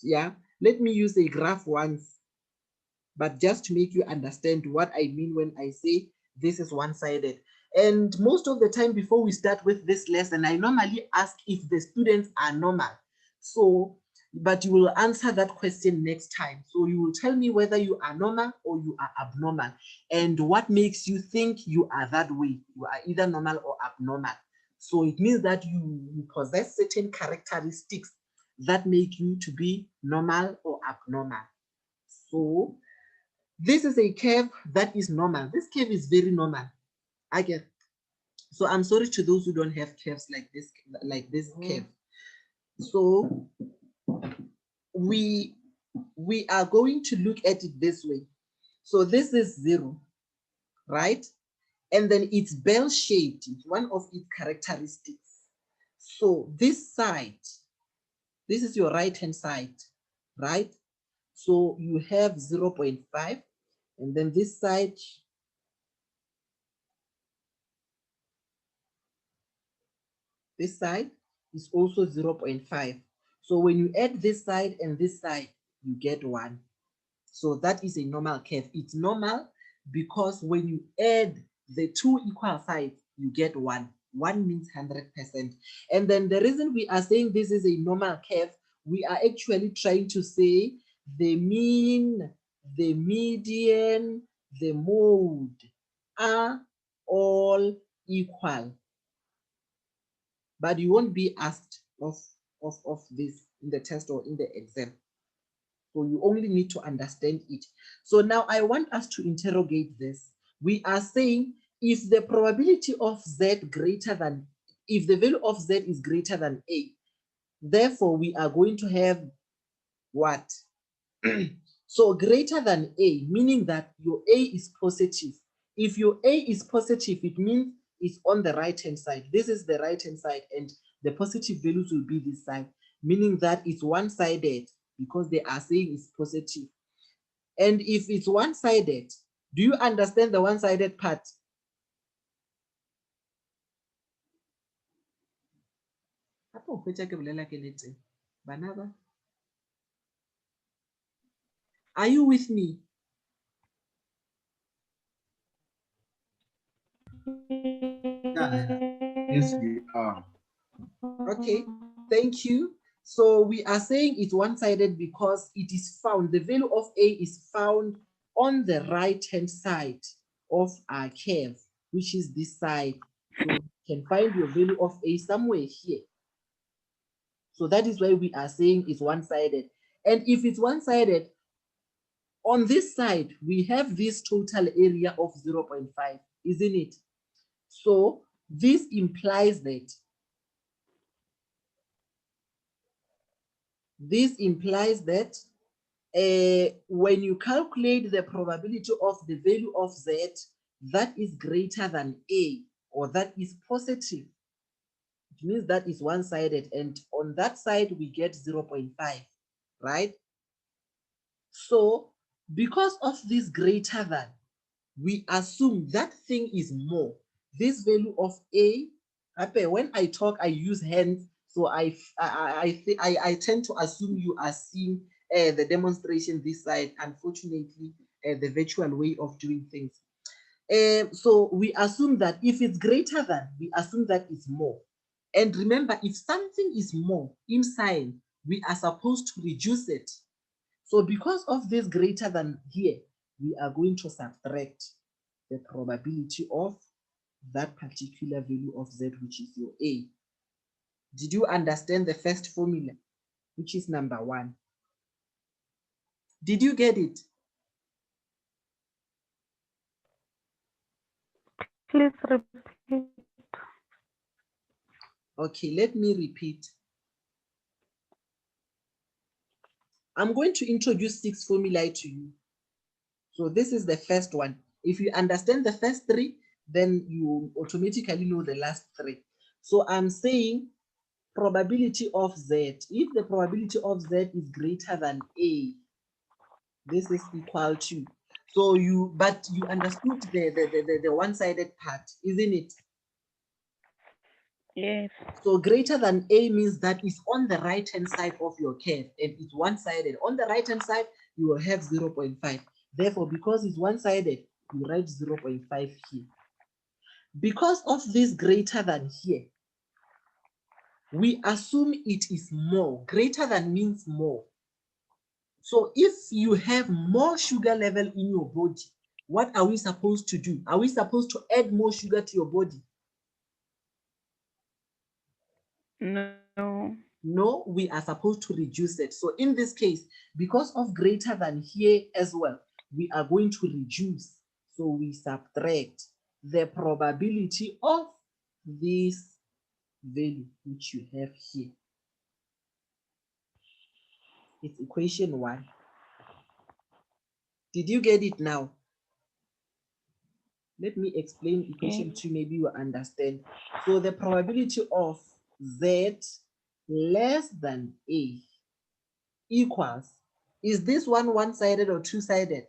Yeah, let me use a graph once, but just to make you understand what I mean when I say this is one-sided. And most of the time before we start with this lesson, I normally ask if the students are normal. So, but you will answer that question next time. So you will tell me whether you are normal or you are abnormal and what makes you think you are that way. You are either normal or abnormal. So it means that you possess certain characteristics that make you to be normal or abnormal. So this is a curve that is normal. This curve is very normal. I get. So I'm sorry to those who don't have curves like this curve. So we are going to look at it this way. So this is 0, right? And then it's bell-shaped. It's one of its characteristics. So this side, this is your right-hand side, right? So you have 0.5, and then this side, is also 0.5. So when you add this side and this side, you get 1. So that is a normal curve. It's normal because when you add the two equal sides, you get 1. 1 means 100%. And then the reason we are saying this is a normal curve, we are actually trying to say the mean, the median, the mode are all equal. But you won't be asked of this in the test or in the exam. So you only need to understand it. So now I want us to interrogate this. We are saying if the probability of Z greater than, if the value of Z is greater than A, therefore we are going to have what? So greater than A, meaning that your A is positive. If your A is positive, it means it's on the right-hand side. This is the right-hand side, and the positive values will be this side, meaning that it's one-sided because they are saying it's positive. And if it's one-sided, do you understand the one-sided part? Are you with me? Yes, we are. Okay, thank you. So we are saying it's one-sided because it is found, the value of A is found on the right-hand side of our curve, which is this side. So you can find your value of A somewhere here. So that is why we are saying it's one-sided. And if it's one-sided, on this side, we have this total area of 0.5, isn't it? So This implies that when you calculate the probability of the value of Z that is greater than A, or that is positive, it means that is one-sided, and on that side we get 0.5, right? So because of this greater than, we assume that thing is more. This value of A, when I talk, I use hands, so I tend to assume you are seeing the demonstration this side. Unfortunately, the virtual way of doing things. So we assume that if it's greater than, we assume that it's more. And remember, if something is more in sign, we are supposed to reduce it. So because of this greater than here, we are going to subtract the probability of that particular value of Z, which is your A. Did you understand the first formula, which is number 1? Did you get it? Please repeat. Okay, let me repeat. I'm going to introduce 6 formulae to you. So this is the first one. If you understand the first 3, then you automatically know the last 3. So I'm saying probability of Z. If the probability of Z is greater than A, this is equal to. So you understood the one-sided part, isn't it? Yes. So greater than A means that is on the right-hand side of your curve, and it's one-sided. On the right-hand side, you will have 0.5. Therefore, because it's one-sided, you write 0.5 here. Because of this greater than here, we assume it is more. Greater than means more. So if you have more sugar level in your body, what are we supposed to do? Are we supposed to add more sugar to your body? No. No, we are supposed to reduce it. So in this case, because of greater than here as well, we are going to reduce. So we subtract the probability of this value which you have here. It's equation 1. Did you get it now? Let me explain equation 2, maybe you understand. So the probability of Z less than A equals, is this one one-sided or two-sided?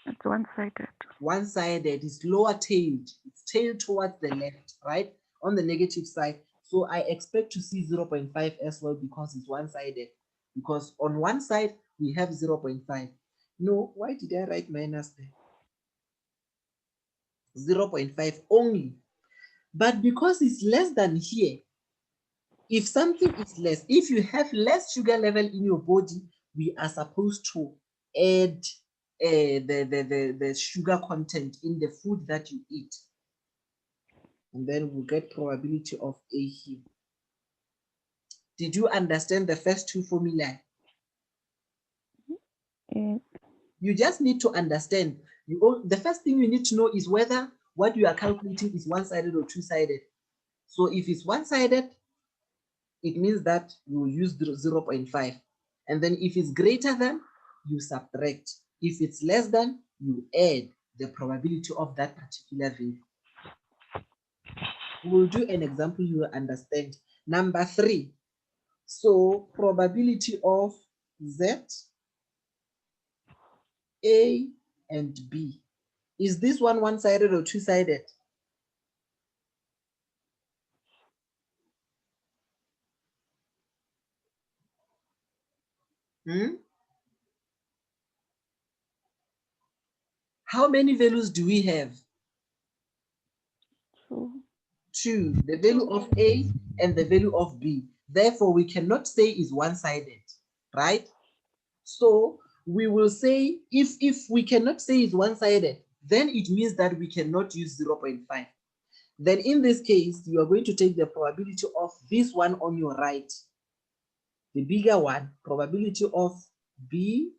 It's one-sided. One-sided is lower-tailed. It's tailed towards the left, right? On the negative side. So I expect to see 0.5 as well because it's one-sided. Because on one side, we have 0.5. No, why did I write minus there? 0.5 only. But because it's less than here, if something is less, if you have less sugar level in your body, we are supposed to add the sugar content in the food that you eat. And then we'll get probability of A here. Did you understand the first 2 formulae? Yes. You just need to understand. The first thing you need to know is whether what you are calculating is one-sided or two-sided. So if it's one-sided, it means that you use 0.5. And then if it's greater than, you subtract. If it's less than, you add the probability of that particular value. We'll do an example you will understand. Number 3. So probability of Z, A, and B. Is this one one-sided or two-sided? How many values do we have? 2. 2. The value of A and the value of B. Therefore, we cannot say is one-sided, right? So we will say if we cannot say it's one-sided, then it means that we cannot use 0.5. Then in this case, you are going to take the probability of this one on your right, the bigger one, probability of B,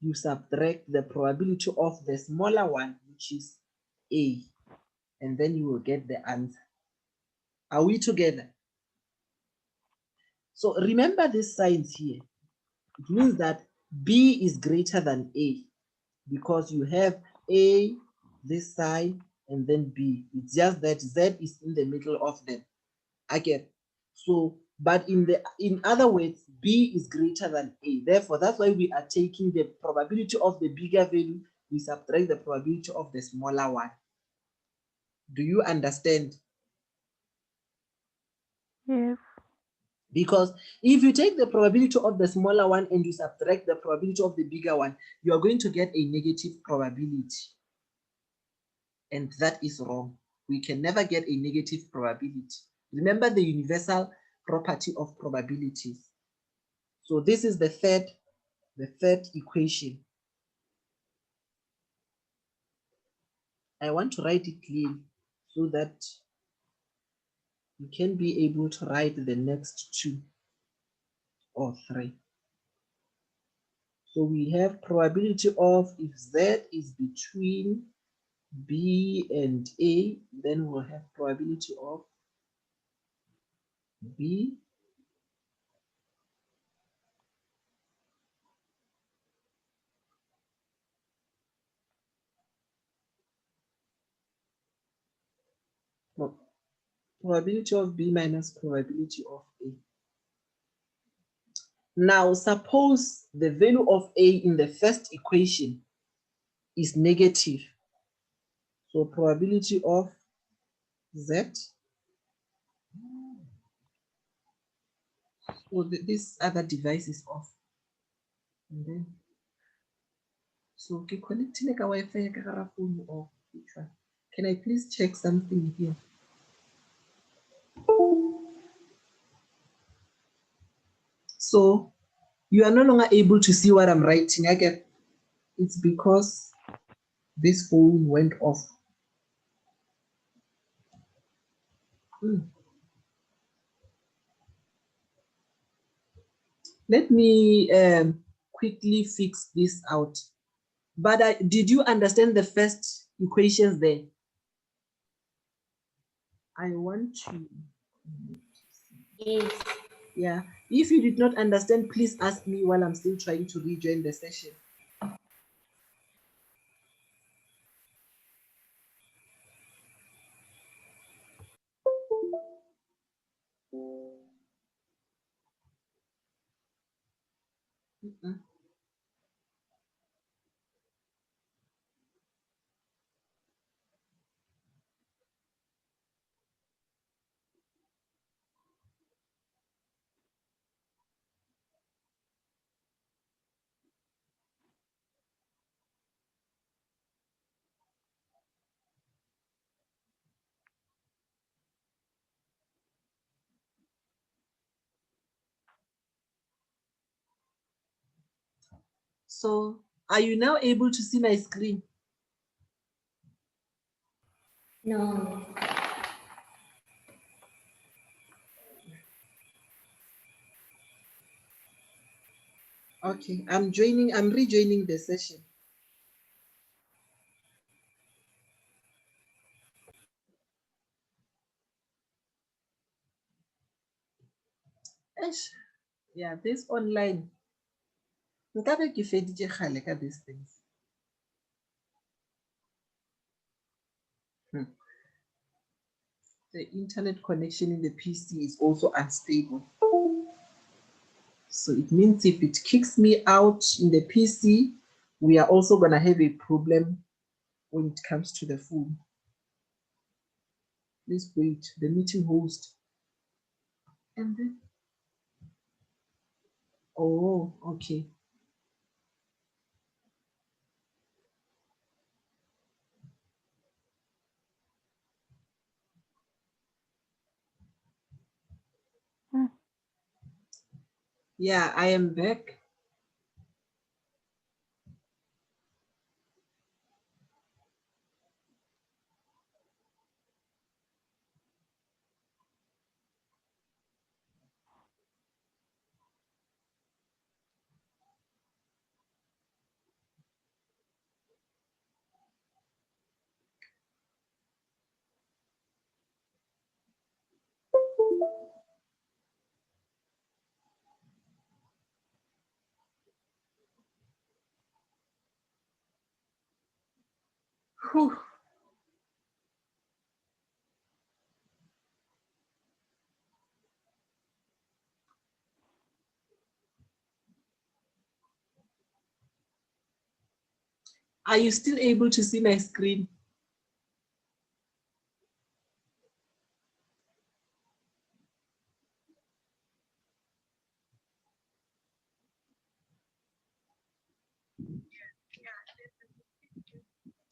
you subtract the probability of the smaller one, which which is A. And then you will get the answer. Are we together? So remember this signs here. It means that B is greater than A because you have A, this side, and then B. It's just that Z is in the middle of them. Again, so, but in other words, B is greater than A. Therefore, that's why we are taking the probability of the bigger value, we subtract the probability of the smaller one. Do you understand? Yes. Because if you take the probability of the smaller one and you subtract the probability of the bigger one, you are going to get a negative probability. And that is wrong. We can never get a negative probability. Remember the universal property of probabilities. So this is the third equation. I want to write it clearly so that you can be able to write the next two or three. So we have probability of if Z is between B and A, then we'll have probability of B probability of B minus probability of A. Now suppose the value of A in the first equation is negative. So probability of Z. So this other device is off. And then, so connecting a Wi-Fi phone or which one? Can I please check something here? So you are no longer able to see what I'm writing again. It's because this phone went off. Let me quickly fix this out. But did you understand the first equations there? I want to. Yes. Yeah. If you did not understand, please ask me while I'm still trying to rejoin the session. So are you now able to see my screen? No. Okay, I'm rejoining the session. Yeah, this online. Nkabe ke feditse kgale ka these things. The internet connection in the PC is also unstable. So it means if it kicks me out in the PC, we are also going to have a problem when it comes to the phone. Please wait, the meeting host. And then, oh, okay. Yeah, I am back. Whew. Are you still able to see my screen?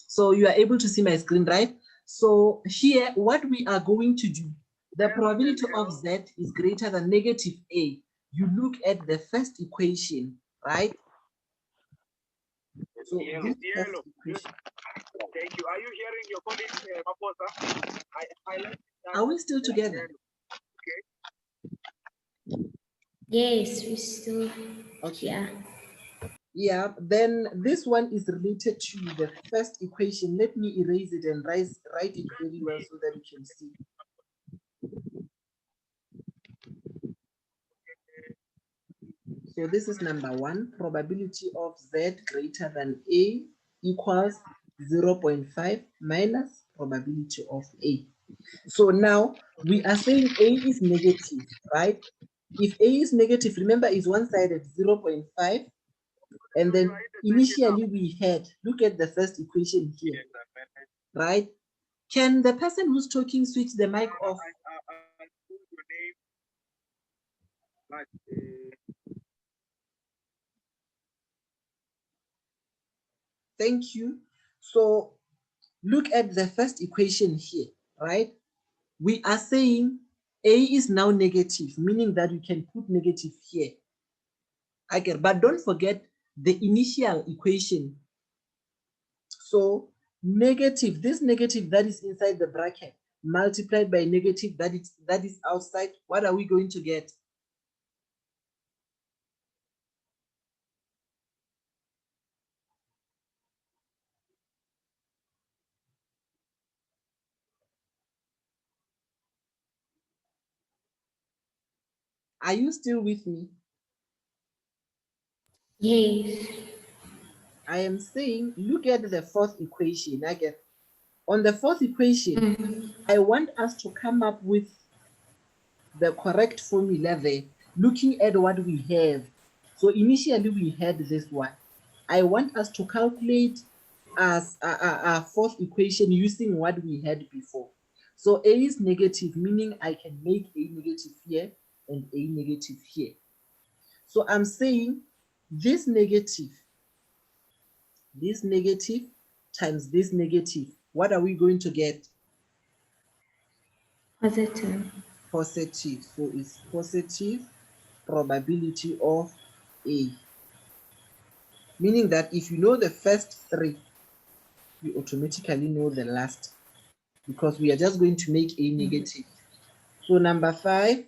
So you are able to see my screen, right? So here, what we are going to do, the probability of Z is greater than negative A. You look at the first equation, right? So this first equation. Thank you. Are you hearing your colleague, Maposa? Are we still together? Yes, we still. Okay. Yeah. Yeah, then this one is related to the first equation. Let me erase it and write it very well so that you can see. So this is number one, probability of Z greater than A equals 0.5 minus probability of A. So now we are saying A is negative, right? If A is negative, remember is one-sided 0.5. And then initially we had, look at the first equation here, right? Can the person who's talking switch the mic off? Thank you. So look at the first equation here, right? We are saying A is now negative, meaning that you can put negative here. Okay, but don't forget the initial equation. So negative, this negative that is inside the bracket multiplied by negative that is outside, what are we going to get? Are you still with me? Yes. I am saying, look at the fourth equation. Again, on the fourth equation, I want us to come up with the correct formula there, looking at what we have. So initially we had this one. I want us to calculate as a fourth equation using what we had before. So A is negative, meaning I can make A negative here and A negative here. So I'm saying this negative times this negative, what are we going to get? Positive. Positive. So it's positive probability of A. Meaning that if you know the first three, you automatically know the last, because we are just going to make A negative. So number 5,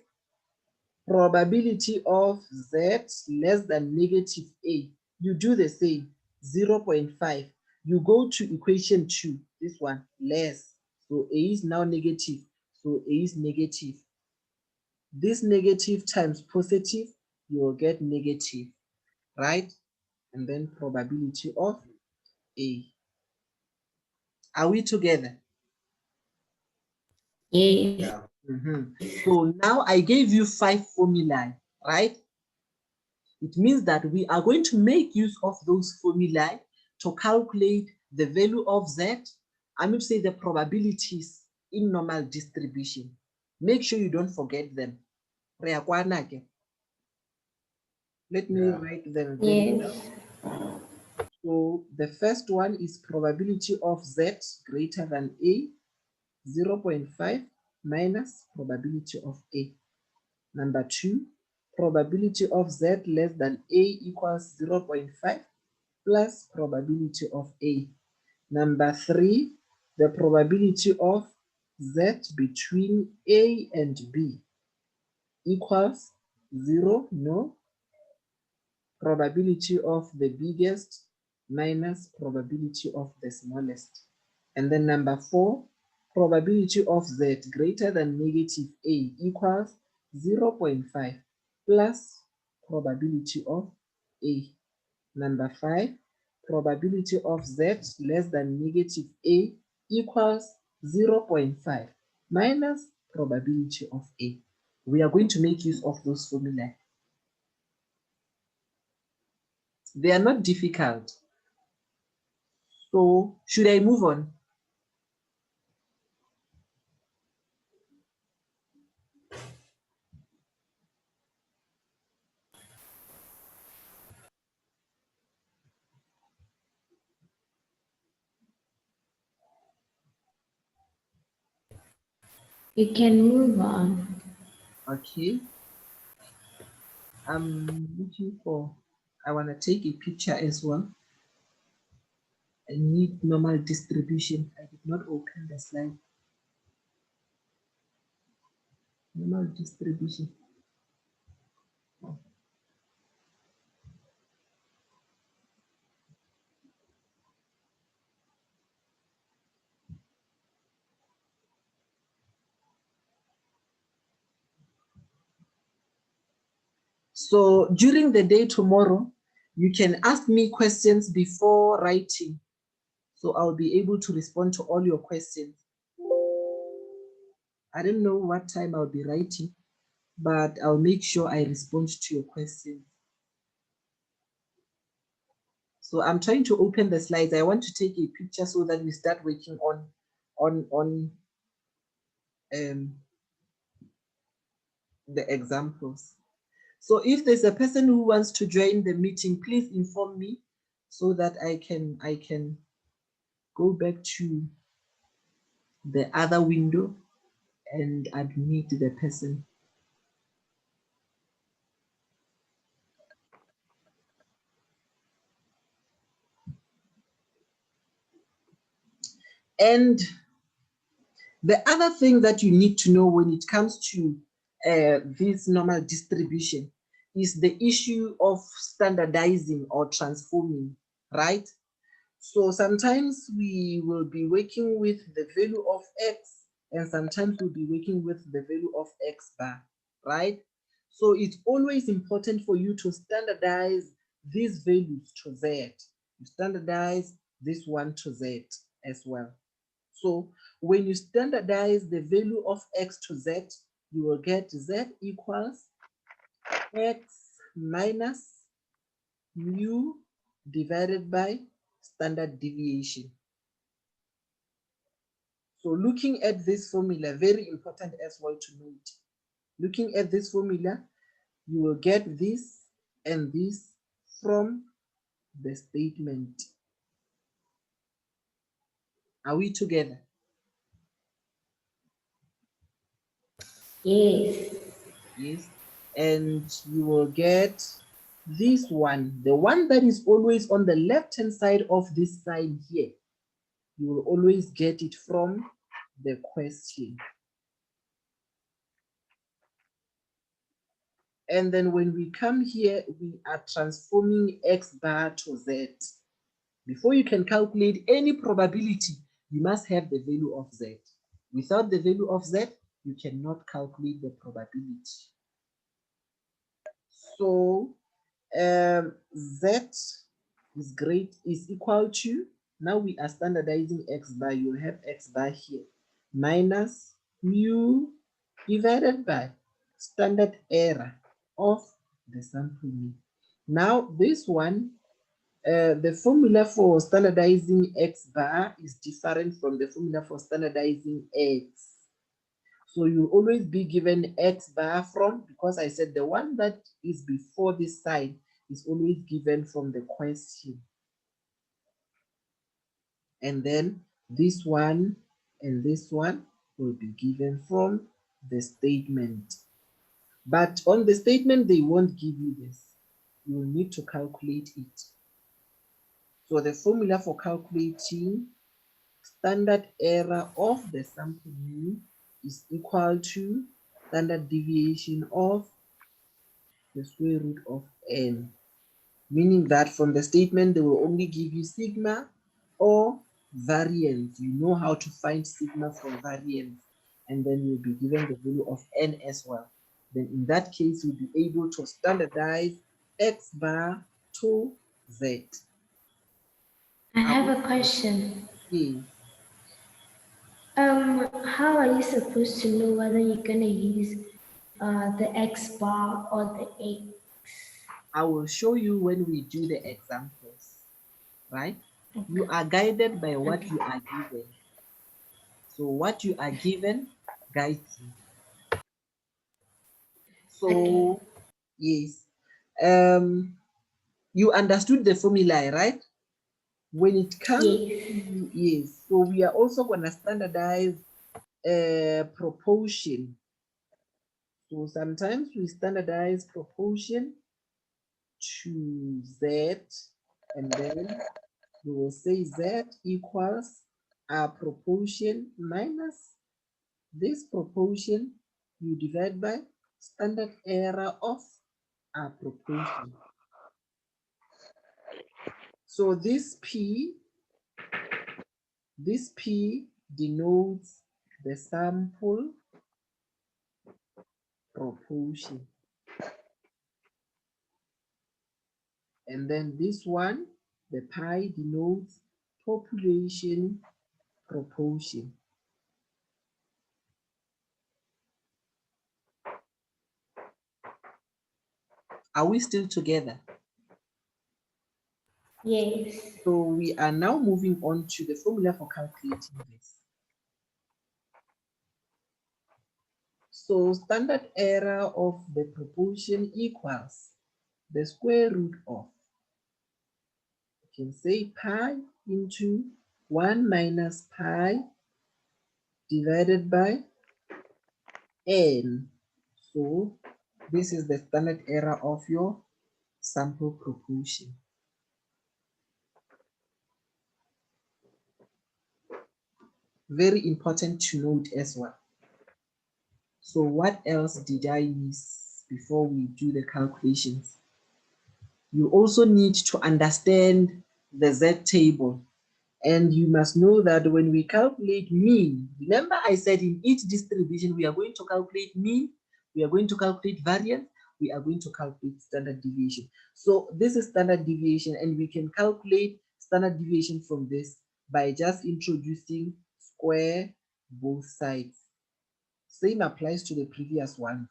probability of Z less than negative A. You do the same, 0.5. You go to equation 2, this one, less. So A is now negative. So A is negative. This negative times positive, you will get negative, right? And then probability of A. Are we together? Yes. So now I gave you 5 formulae, right? It means that we are going to make use of those formulae to calculate the value of Z. I'm going to say the probabilities in normal distribution. Make sure you don't forget them. Let me write them very well. Yes. So the first one is probability of Z greater than A, 0.5 minus probability of A. Number 2, probability of Z less than A equals 0.5 plus probability of A. Number 3, the probability of Z between A and B equals 0, no. Probability of the biggest minus probability of the smallest. And then number 4, probability of Z greater than negative A equals 0.5 plus probability of A. Number 5, probability of z less than negative a equals 0.5 minus probability of a. We are going to make use of those formulae. They are not difficult. So should I move on? You can move on. Okay. I'm looking for, I want to take a picture as well. I need normal distribution. I did not open the slide. Normal distribution. So during the day tomorrow, you can ask me questions before writing. So I'll be able to respond to all your questions. I don't know what time I'll be writing, but I'll make sure I respond to your questions. So I'm trying to open the slides. I want to take a picture so that we start working on the examples. So if there's a person who wants to join the meeting, please inform me so that I can go back to the other window and admit the person. And the other thing that you need to know when it comes to this normal distribution is the issue of standardizing or transforming, right? So sometimes we will be working with the value of x, and sometimes we'll be working with the value of x bar, right? So it's always important for you to standardize these values to z. You standardize this one to z as well. So when you standardize the value of x to z, you will get z equals x minus mu divided by standard deviation. So looking at this formula, very important as well to note. Looking at this formula, you will get this and this from the statement. Are we together? Yes. Yes. And you will get this one, the one that is always on the left-hand side of this sign here. You will always get it from the question. And then when we come here, we are transforming x bar to z. Before you can calculate any probability, you must have the value of z. Without the value of z, you cannot calculate the probability. So z is equal to, now we are standardizing x bar, you have x bar here, minus mu divided by standard error of the sample mean. Now this one, the formula for standardizing x bar is different from the formula for standardizing x. So you'll always be given x bar from, because I said the one that is before this sign is always given from the question. And then this one and this one will be given from the statement. But on the statement, they won't give you this. You will need to calculate it. So the formula for calculating standard error of the sample mean is equal to standard deviation of the square root of n, meaning that from the statement they will only give you sigma or variance. You know how to find sigma from variance, and then you'll be given the value of n as well. Then in that case, you'll be able to standardize x bar to z. I have a question. Yes. How are you supposed to know whether you're gonna use the X bar or the X? I will show you when we do the examples, right? You are guided by what you are given. So what you are given guides you. So yes, you understood the formula, right? When it comes to, yes, so we are also going to standardize proportion. So sometimes we standardize proportion to Z, and then we will say Z equals a proportion minus this proportion you divide by standard error of a proportion. So this P denotes the sample proportion. And then this one, the pi, denotes population proportion. Are we still together? Yes. So we are now moving on to the formula for calculating this. So standard error of the proportion equals the square root of, you can say pi into 1 minus pi divided by n. So this is the standard error of your sample proportion. Very important to note as well. So what else did I miss before we do the calculations? You also need to understand the Z table. And you must know that when we calculate mean, remember I said in each distribution, we are going to calculate mean, we are going to calculate variance, we are going to calculate standard deviation. So this is standard deviation, and we can calculate standard deviation from this by just introducing square both sides. Same applies to the previous ones.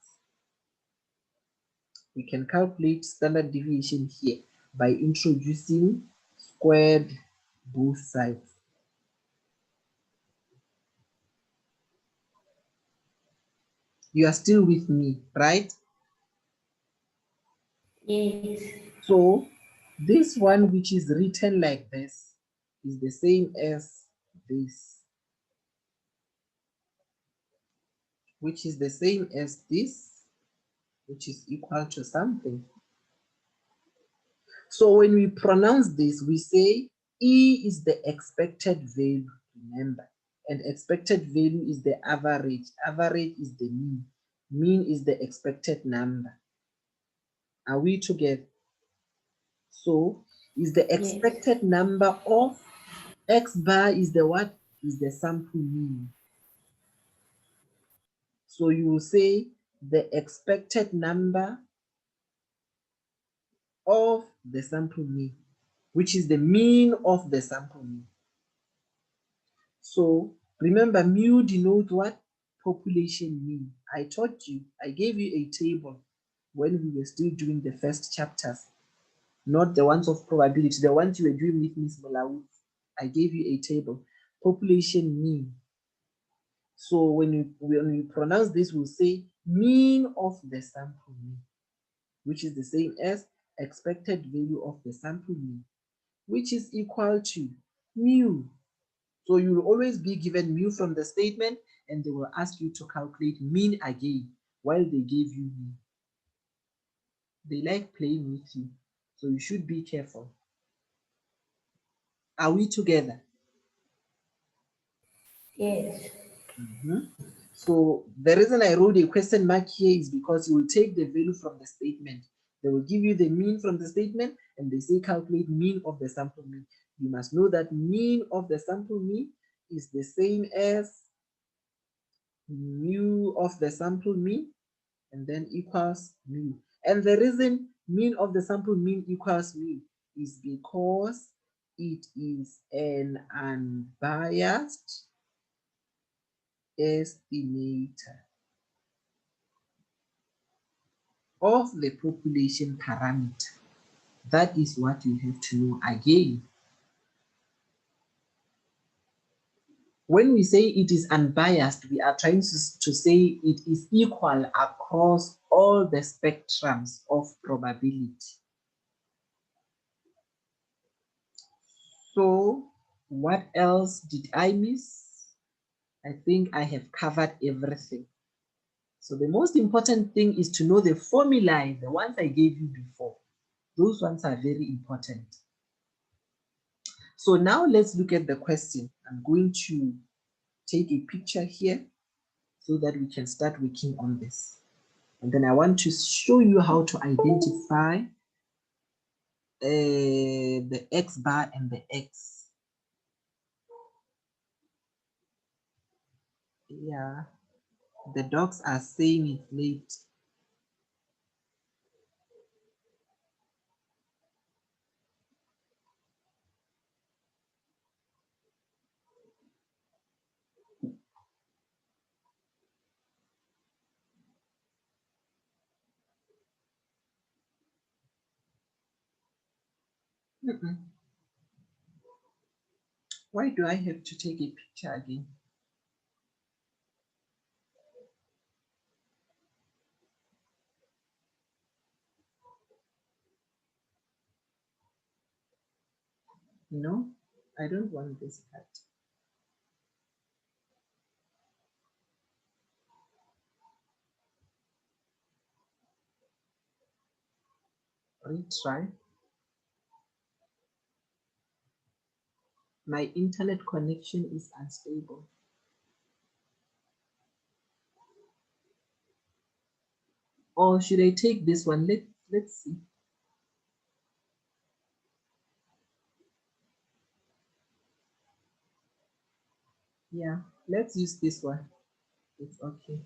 We can calculate standard deviation here by introducing squared both sides. You are still with me, right? Yes. So this one, which is written like this, is the same as this, which is the same as this, which is equal to something. So when we pronounce this, we say E is the expected value, remember, and expected value is the average. Average is the mean. Mean is the expected number. Are we together? So is the expected number of X bar is the what? Is the sample mean. So you will say the expected number of the sample mean, which is the mean of the sample mean. So remember, mu denotes what? Population mean. I taught you, I gave you a table when we were still doing the first chapters, not the ones of probability, the ones you were doing with Miss Malawi. I gave you a table, population mean. So when you pronounce this, we'll say mean of the sample mean, which is the same as expected value of the sample mean, which is equal to mu. So you will always be given mu from the statement, and they will ask you to calculate mean again while they gave you mu. They like playing with you, so you should be careful. Are we together? Yes. So the reason I wrote a question mark here is because you will take the value from the statement. They will give you the mean from the statement, and they say calculate mean of the sample mean. You must know that mean of the sample mean is the same as mu of the sample mean, and then equals mu. And the reason mean of the sample mean equals mu is because it is an unbiased estimator of the population parameter. That is what you have to know again. When we say it is unbiased, we are trying to say it is equal across all the spectrums of probability. So what else did I miss? I think I have covered everything. So the most important thing is to know the formulae, the ones I gave you before. Those ones are very important. So now let's look at the question. I'm going to take a picture here so that we can start working on this. And then I want to show you how to identify the X bar and the X. Yeah, the dogs are saying it's late. Why do I have to take a picture again? No, I don't want this part. Retry. My internet connection is unstable. Or should I take this one? Let's see. Yeah, let's use this one. It's okay.